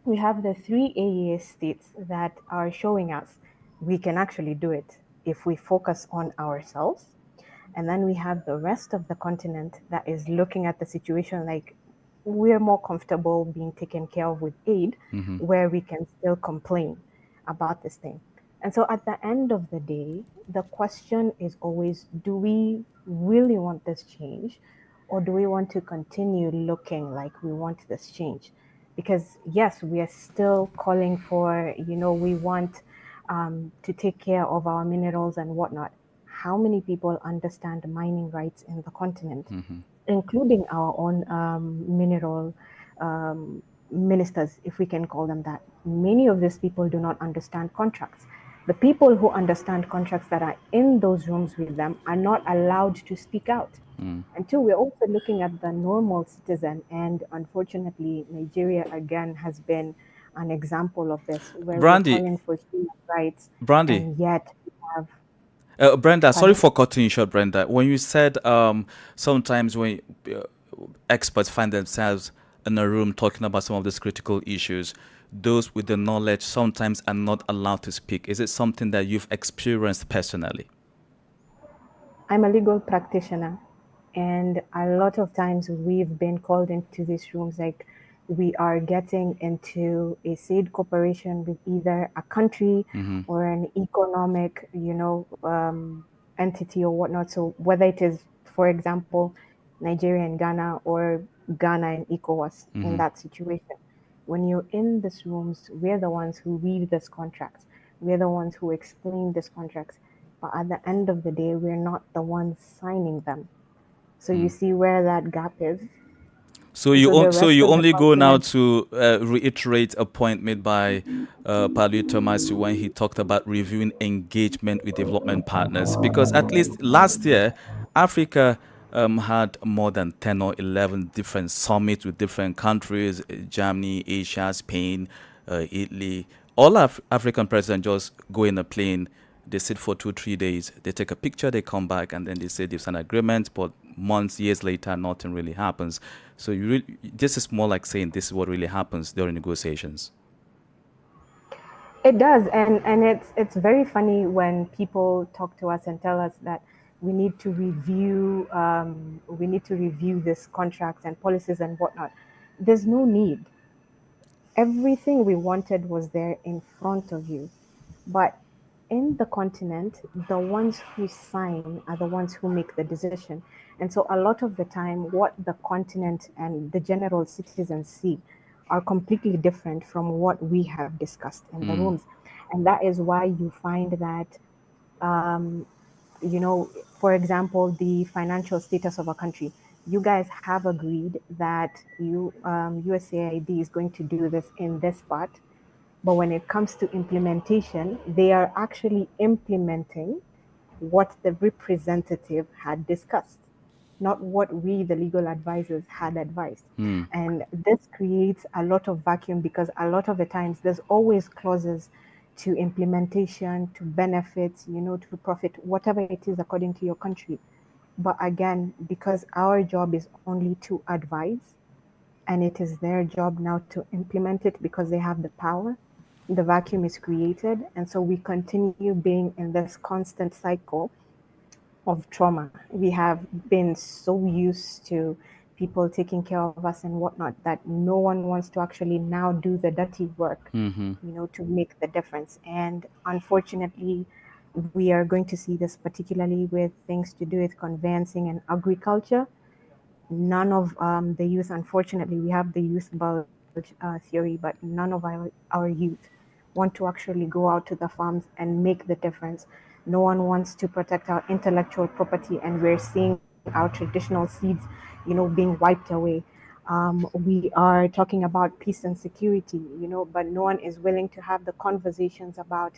We have the 3 AES states that are showing us we can actually do it if we focus on ourselves. And then we have the rest of the continent that is looking at the situation like we're more comfortable being taken care of with aid, where we can still complain about this thing. And so at the end of the day, the question is always, do we really want this change? Or do we want to continue looking like we want this change? Because yes, we are still calling for, we want to take care of our minerals and whatnot. How many people understand mining rights in the continent, including our own mineral ministers, if we can call them that? Many of these people do not understand contracts. The people who understand contracts that are in those rooms with them are not allowed to speak out. And two, we're also looking at the normal citizen, and unfortunately, Nigeria again has been an example of this, where
Brandy,
we're calling for human rights,
Brandy,
and yet we have.
Brenda, sorry
Pardon?
for cutting you short, Brenda. When you said sometimes when experts find themselves in a room talking about some of these critical issues, those with the knowledge sometimes are not allowed to speak. Is it something that you've experienced personally?
I'm a legal practitioner, and a lot of times we've been called into these rooms like we are getting into a said cooperation with either a country or an economic, entity or whatnot. So whether it is, for example, Nigeria and Ghana, or Ghana and ECOWAS in that situation. When you're in these rooms, we're the ones who read these contracts. We're the ones who explain these contracts. But at the end of the day, we're not the ones signing them. So you see where that gap is.
So you only go now to reiterate a point made by Palu Thomas when he talked about reviewing engagement with development partners, because at least last year, Africa had more than 10 or 11 different summits with different countries: Germany, Asia, Spain, Italy. All African presidents just go in a plane, they sit for 2-3 days, they take a picture, they come back, and then they say they've signed an agreement, but months, years later, nothing really happens. So this is more like saying this is what really happens during negotiations.
It does, and it's very funny when people talk to us and tell us that we need to review this contracts and policies and whatnot. There's no need. Everything we wanted was there in front of you. But in the continent, the ones who sign are the ones who make the decision. And so a lot of the time, what the continent and the general citizens see are completely different from what we have discussed in the rooms. And that is why you find that, for example, the financial status of a country. You guys have agreed that USAID is going to do this in this part. But when it comes to implementation, they are actually implementing what the representative had discussed, not what we, the legal advisors, had advised. And this creates a lot of vacuum, because a lot of the times there's always clauses to implementation, to benefits, to profit, whatever it is according to your country. But again, because our job is only to advise, and it is their job now to implement it because they have the power, the vacuum is created. And so we continue being in this constant cycle of trauma. We have been so used to people taking care of us and whatnot that no one wants to actually now do the dirty work, to make the difference. And unfortunately, we are going to see this particularly with things to do with conveyancing and agriculture. None of the youth, unfortunately, we have the youth bulge theory, but none of our youth want to actually go out to the farms and make the difference. No one wants to protect our intellectual property, and we're seeing our traditional seeds, being wiped away. We are talking about peace and security, but no one is willing to have the conversations about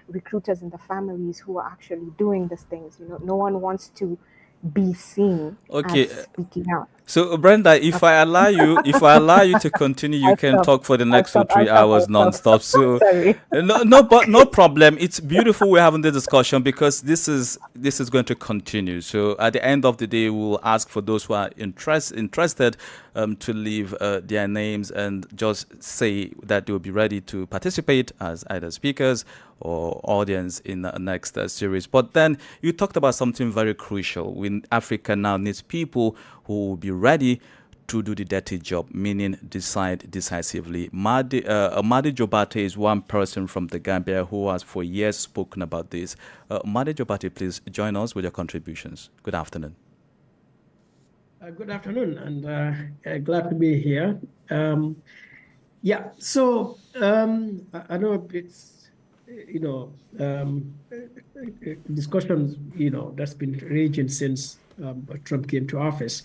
recruiters and the families who are actually doing these things. No one wants to be seen as speaking out.
So Brenda, if I allow you to continue, you can talk for the next 2-3 hours non-stop. So no problem. It's beautiful we're having the discussion because this is going to continue. So at the end of the day, we'll ask for those who are interested to leave their names and just say that they will be ready to participate as either speakers or audience in the next series. But then you talked about something very crucial. Africa now needs people who will be ready to do the dirty job, meaning decide decisively. Madi Jobate is one person from the Gambia who has for years spoken about this. Madi Jobate, please join us with your contributions. Good afternoon.
Good afternoon, and glad to be here. Yeah, so I know it's, discussions, that's been raging since Trump came to office.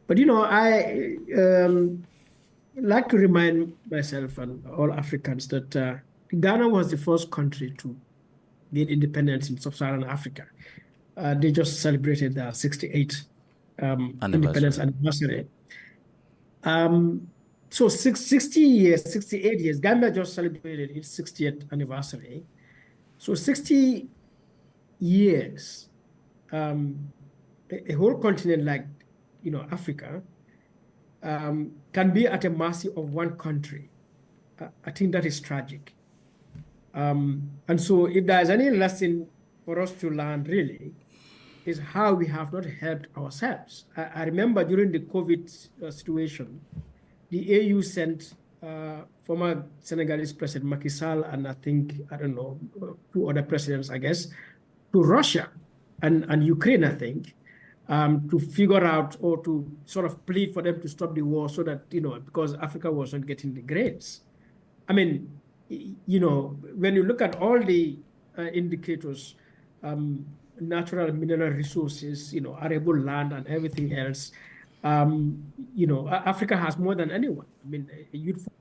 But, I like to remind myself and all Africans that Ghana was the first country to gain independence in sub-Saharan Africa. They just celebrated their 68th independence anniversary. So 68 years, Gambia just celebrated its 60th anniversary. So 60 years, a whole continent like, Africa, can be at the mercy of one country. I think that is tragic. And so if there's any lesson for us to learn really, is how we have not helped ourselves. I remember during the COVID situation, the AU sent former Senegalese President Macky Sall and I think, 2 other presidents, I guess, to Russia and Ukraine, I think, to figure out or to sort of plead for them to stop the war so that, because Africa wasn't getting the grades. I mean, when you look at all the indicators, natural and mineral resources, arable land and everything else, Africa has more than anyone. I mean, a youthful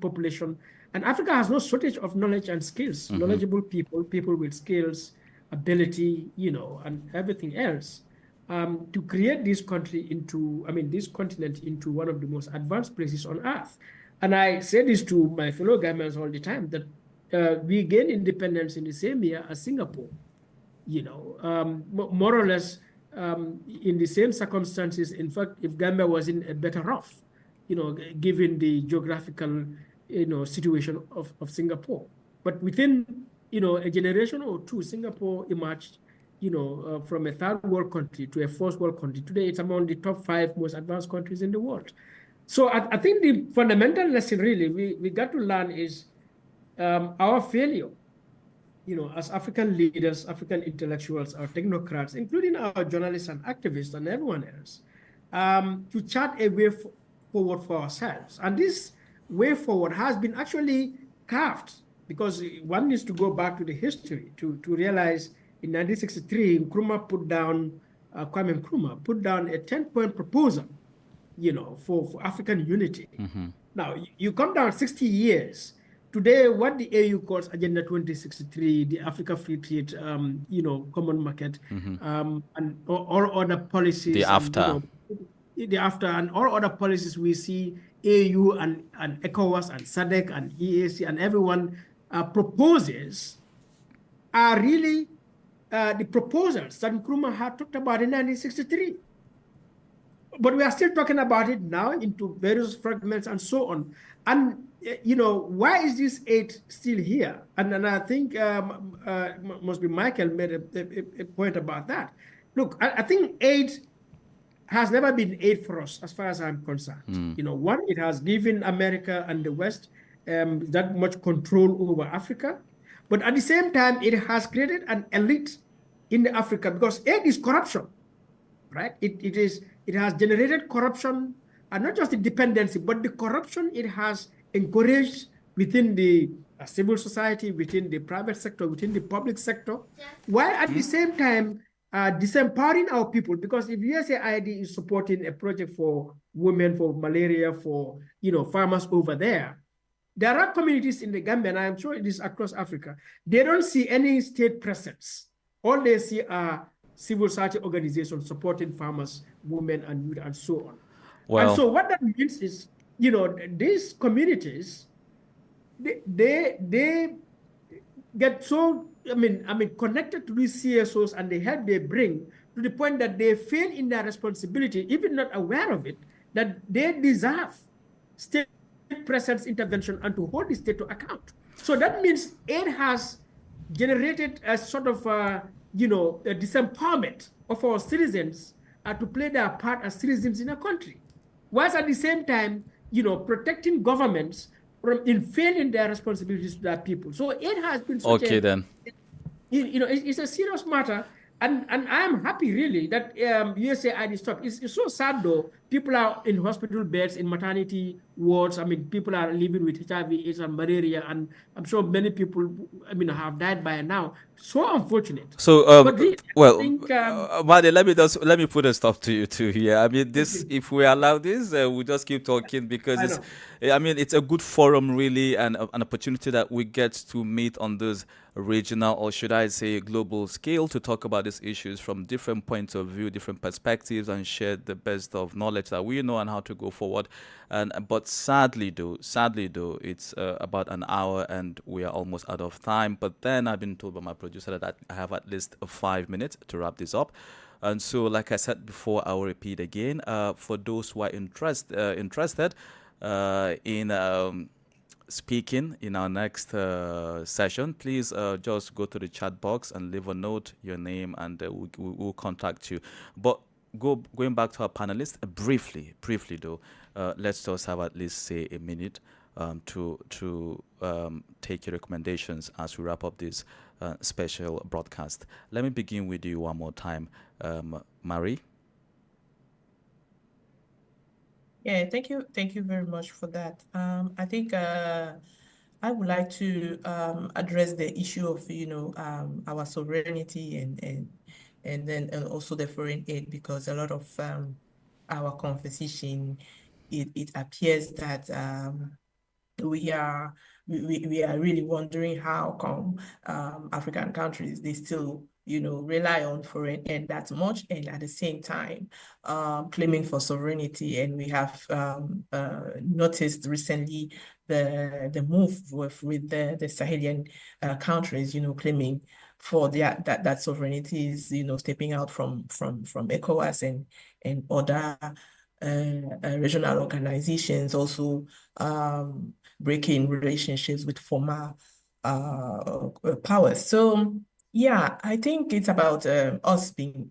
population, and Africa has no shortage of knowledge and skills, knowledgeable people with skills, ability, and everything else, to create this this continent into one of the most advanced places on earth. And I say this to my fellow Ghanaians all the time, that we gained independence in the same year as Singapore, more or less, in the same circumstances. In fact, if Gambia was in a better off, given the geographical, situation of Singapore. But within, a generation or two, Singapore emerged, from a third world country to a first world country. Today, it's among the top 5 most advanced countries in the world. So I think the fundamental lesson really we got to learn is our failure, as African leaders, African intellectuals, our technocrats, including our journalists and activists and everyone else, to chart a way forward for ourselves. And this way forward has been actually carved, because one needs to go back to the history to realize in 1963, Kwame Nkrumah put down a 10-point proposal, for African unity. Now, you come down 60 years. Today, what the AU calls Agenda 2063, the Africa Free Trade, common market, and all other policies.
The AfTA.
And all other policies we see AU and ECOWAS and SADC and EAC and everyone proposes are really the proposals that Nkrumah had talked about in 1963. But we are still talking about it now into various fragments and so on. And, why is this aid still here? And I think must be Michael made a point about that. Look, I think aid has never been aid for us, as far as I'm concerned. One, it has given America and the West that much control over Africa. But at the same time, it has created an elite in Africa, because aid is corruption, right? It has generated corruption, and not just the dependency, but the corruption it has encouraged within the civil society, within the private sector, within the public sector, while at the same time disempowering our people. Because if USAID is supporting a project for women, for malaria, for farmers over there are communities in the Gambia, and I'm sure it is across Africa, they don't see any state presence. All they see are civil society organizations supporting farmers, women, and youth, and so on.
Well,
and so what that means is, these communities, they get so, connected to these CSOs and the help they bring, to the point that they fail in their responsibility, even not aware of it, that they deserve state presence intervention and to hold the state to account. So that means aid has generated a sort of, a disempowerment of our citizens to play their part as citizens in a country, whilst at the same time, protecting governments from in failing their responsibilities to their people. So it has been such it's a serious matter. And I am happy really that USAID stopped. It's so sad though. People are in hospital beds, in maternity wards. People are living with HIV, AIDS, and malaria, and I'm sure many people, have died by now. So unfortunate.
So,
but really,
well,
Made,
let me put a stop to you too here. This, if we allow this, we'll just keep talking, because it's a good forum really, and an opportunity that we get to meet on this regional, or should I say global scale, to talk about these issues from different points of view, different perspectives, and share the best of knowledge that we know and how to go forward. But sadly though, it's about an hour and we are almost out of time. But then I've been told by my producer that I have at least 5 minutes to wrap this up. And so, like I said before, I will repeat again, for those who are interested in speaking in our next session, please just go to the chat box and leave a note, your name, and we'll contact you. But going back to our panelists, briefly though, let's just have at least say a minute to take your recommendations as we wrap up this special broadcast. Let me begin with you one more time, Marie.
Yeah, thank you very much for that. I think I would like to address the issue of our sovereignty and also the foreign aid, because a lot of our conversation, it appears that we are really wondering how come African countries, they still rely on foreign aid that much, and at the same time claiming for sovereignty. And we have noticed recently the move with the Sahelian countries, claiming for that sovereignty is stepping out from ECOWAS and other regional organizations, also breaking relationships with former powers. So yeah, I think it's about us being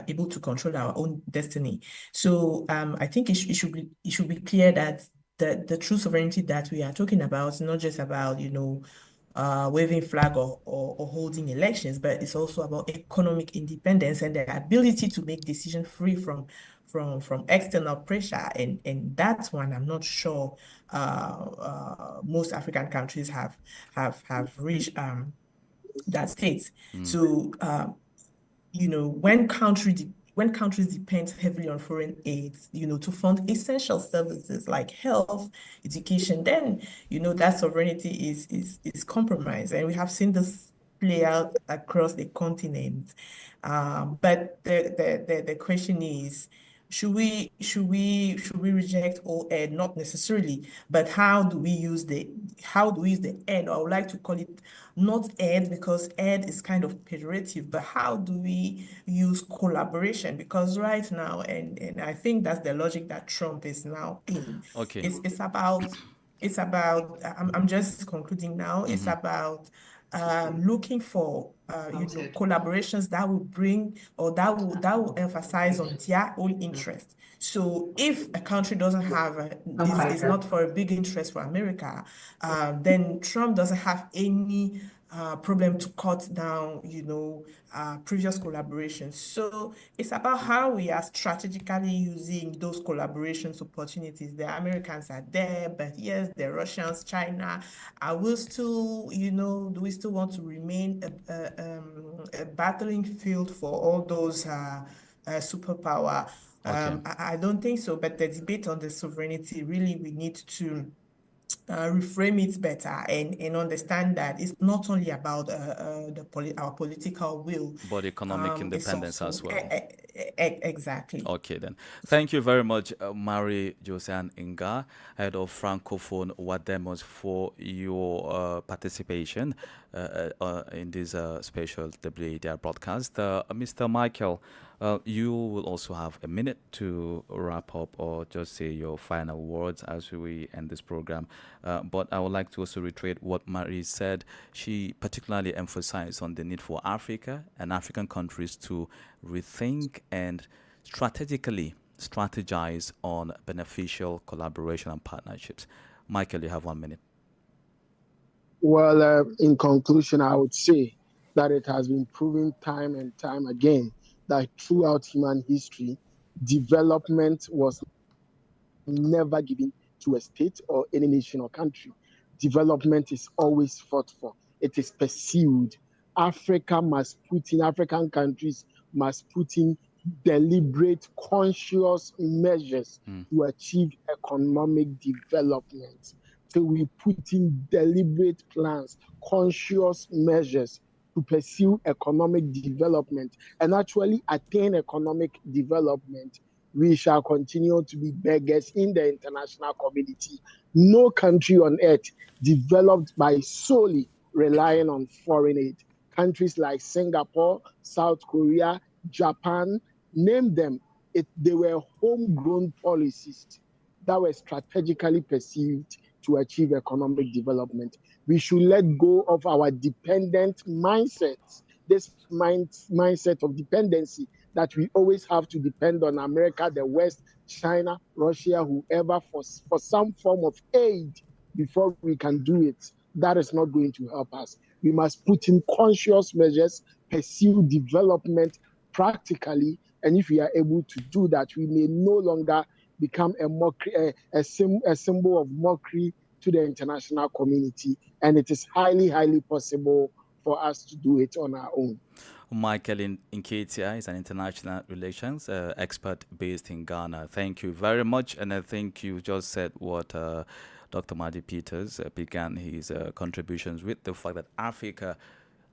able to control our own destiny. So I think it should be clear that the true sovereignty that we are talking about is not just about waving flag or holding elections, but it's also about economic independence and the ability to make decisions free from external pressure. And that's one I'm not sure most African countries have reached that state. So when countries depend heavily on foreign aid, to fund essential services like health, education, then that sovereignty is compromised, and we have seen this play out across the continent. But the question is, should we reject all aid? Not necessarily, but how do we use the aid? I would like to call it not aid, because aid is kind of pejorative, but how do we use collaboration? Because right now, and I think that's the logic that Trump is now in.
Okay.
It's about I'm just concluding now. It's about looking for collaborations that will bring, or that will emphasize on their own interest. So if a country doesn't have is not for a big interest for America, then Trump doesn't have any problem to cut down previous collaborations. So it's about how we are strategically using those collaborations opportunities. The Americans are there, but yes, the Russians, China, do we still want to remain a battling field for all those superpower?
Okay.
I don't think so, but the debate on the sovereignty, really, we need to reframe it better and understand that it's not only about our political will,
but economic independence as well.
Exactly.
Okay, then. Thank you very much, Marie Joseanne Inga, head of Francophone Wadr, for your participation in this special WADR broadcast. Mr. Michael, you will also have a minute to wrap up or just say your final words as we end this program. But I would like to also reiterate what Marie said. She particularly emphasized on the need for Africa and African countries to rethink and strategize on beneficial collaboration and partnerships. Michael, you have 1 minute.
Well, in conclusion, I would say that it has been proven time and time again that throughout human history, development was never given to a state or any nation or country. Development is always fought for. It is pursued. African countries must put in deliberate, conscious measures to achieve economic development. So we put in deliberate plans, conscious measures to pursue economic development and actually attain economic development. We shall continue to be beggars in the international community. No country on earth developed by solely relying on foreign aid. Countries like Singapore, South Korea, Japan, name them, they were homegrown policies that were strategically perceived to achieve economic development. We should let go of our dependent mindsets, this mindset of dependency that we always have to depend on America, the West, China, Russia, whoever for some form of aid before we can do it. That is not going to help us. We must put in conscious measures, pursue development practically, and if we are able to do that, we may no longer become a mockery, a symbol of mockery to the international community, and it is highly, highly possible for us to do it on our own.
Michael Nketia is an international relations expert based in Ghana. Thank you very much, and I think you just said what Dr. Marty Peters began his contributions with, the fact that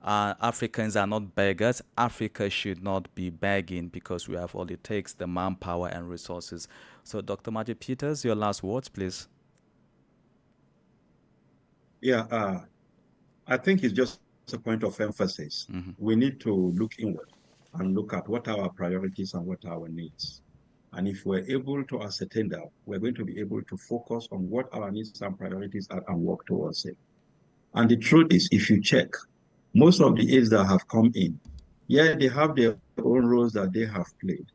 Africans are not beggars. Africa should not be begging because we have all it takes, the manpower and resources. So, Dr. Marty Peters, your last words, please.
Yeah, I think it's just a point of emphasis. We need to look inward and look at what are our priorities and what are our needs. And if we're able to ascertain that, we're going to be able to focus on what our needs and priorities are and work towards it. And the truth is, if you check, most of the aids that have come in, yeah, they have their own roles that they have played,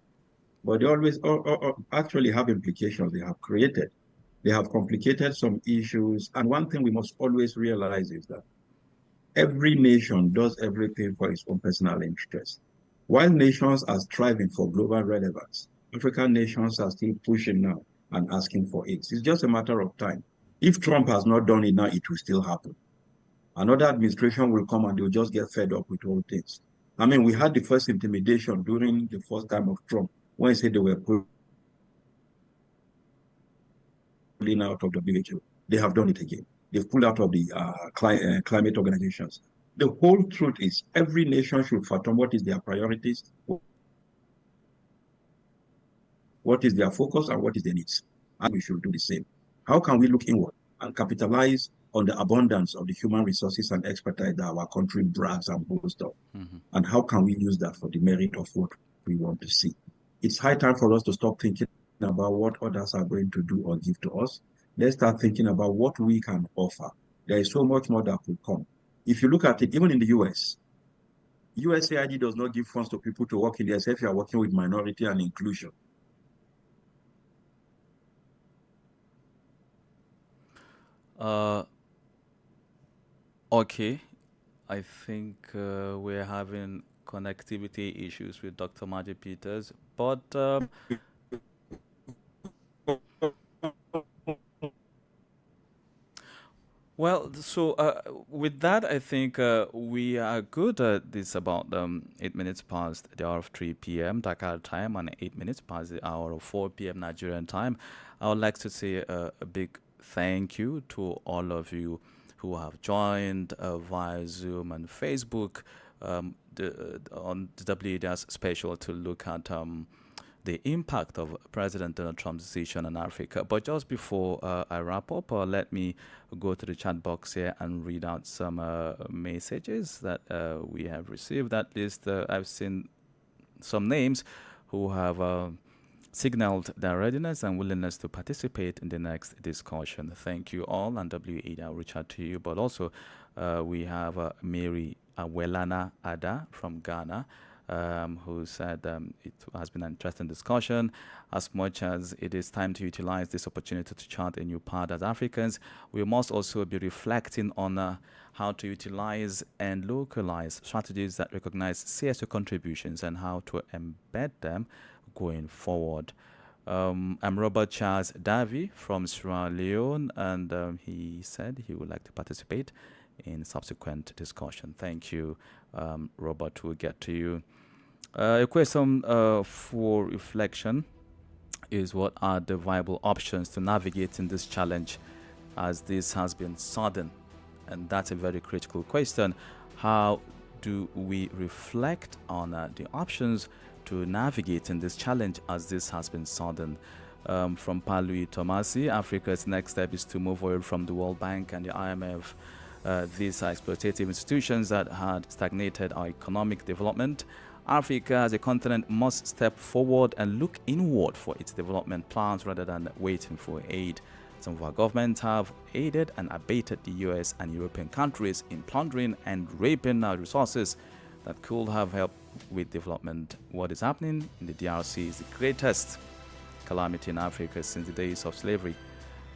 but they always actually have implications they have created. They have complicated some issues. And one thing we must always realize is that every nation does everything for its own personal interest. While nations are striving for global relevance, African nations are still pushing now and asking for aid. It's just a matter of time. If Trump has not done it now, it will still happen. Another administration will come and they'll just get fed up with all things. I mean, we had the first intimidation during the first time of Trump when he said they were pulling out of the WHO. They have done it again. They've pulled out of the climate organizations. The whole truth is every nation should fathom what is their priorities, what is their focus, and what is their needs. And we should do the same. How can we look inward and capitalize on the abundance of the human resources and expertise that our country brags and boasts of? And how can we use that for the merit of what we want to see? It's high time for us to stop thinking about what others are going to do or give to us. Let's start thinking about what we can offer. There is so much more that could come. If you look at it, even in the US, USAID does not give funds to people to work in the if you are working with minority and inclusion.
Okay, I think we're having connectivity issues with Dr. Marty Peters, but well, so with that, I think we are good. It's about 8 minutes past the hour of 3 p.m. Dakar time and 8 minutes past the hour of 4 p.m. Nigerian time. I would like to say a big thank you to all of you who have joined via Zoom and Facebook. on the WADR's special to look at the impact of President Donald Trump's decision on Africa. But just before I wrap up, let me go to the chat box here and read out some messages that we have received. At least I've seen some names who have signaled their readiness and willingness to participate in the next discussion. Thank you all, and WADR will reach out to you. But also, we have Mary Awelana Ada from Ghana, who said it has been an interesting discussion. As much as it is time to utilize this opportunity to chart a new path as Africans, we must also be reflecting on how to utilize and localize strategies that recognize CSO contributions and how to embed them going forward. I'm Robert Charles Davy from Sierra Leone, and he said he would like to participate in subsequent discussion. Thank you, Robert. We'll get to you. A question for reflection is, what are the viable options to navigating this challenge, as this has been sudden? And that's a very critical question. How do we reflect on the options to navigate in this challenge, as this has been sudden? From Palui Tomasi, Africa's next step is to move away from the World Bank and the IMF. These are exploitative institutions that had stagnated our economic development. Africa as a continent must step forward and look inward for its development plans rather than waiting for aid. Some of our governments have aided and abated the US and European countries in plundering and raping our resources that could have helped with development. What is happening in the DRC is the greatest calamity in Africa since the days of slavery.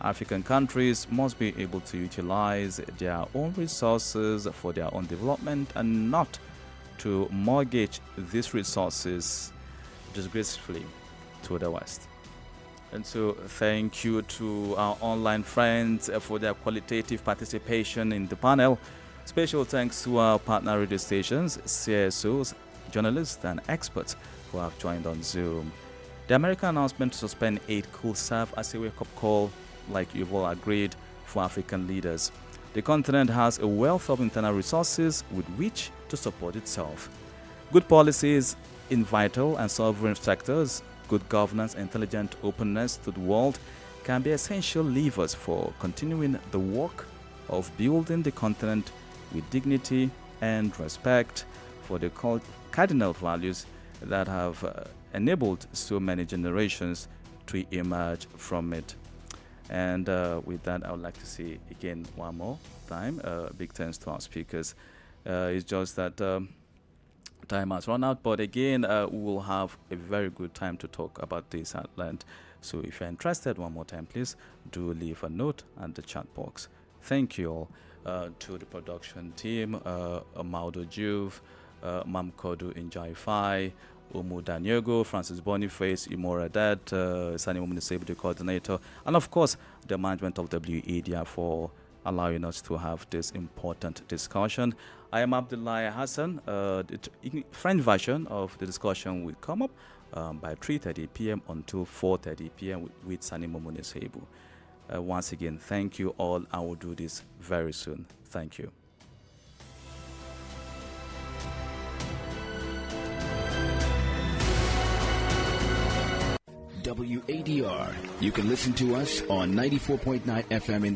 African countries must be able to utilize their own resources for their own development and not to mortgage these resources disgracefully to the West. And so thank you to our online friends for their qualitative participation in the panel. Special thanks to our partner radio stations, CSOs, journalists and experts who have joined on Zoom. The American announcement to suspend aid could serve as a wake-up call, like you've all agreed, for African leaders. The continent has a wealth of internal resources with which to support itself. Good policies in vital and sovereign sectors, good governance, intelligent openness to the world can be essential levers for continuing the work of building the continent with dignity and respect for the cardinal values that have enabled so many generations to emerge from it. And with that, I would like to say again one more time, big thanks to our speakers. It's just that time has run out, but again, we will have a very good time to talk about this at length. So if you're interested, one more time, please do leave a note at the chat box. Thank you all to the production team, Amaldo Juve, Mamkodu Injaifai, Umu Daniego, Francis Boniface, Imora Dad, Sani Mumunisebu, the coordinator, and of course the management of WADR for allowing us to have this important discussion. I am Abdullah Hassan. The French version of the discussion will come up by 3:30 p.m. until 4:30 p.m. with Sani Mumunisebu. Once again, thank you all. I will do this very soon. Thank you.
WADR. You can listen to us on 94.9 FM in the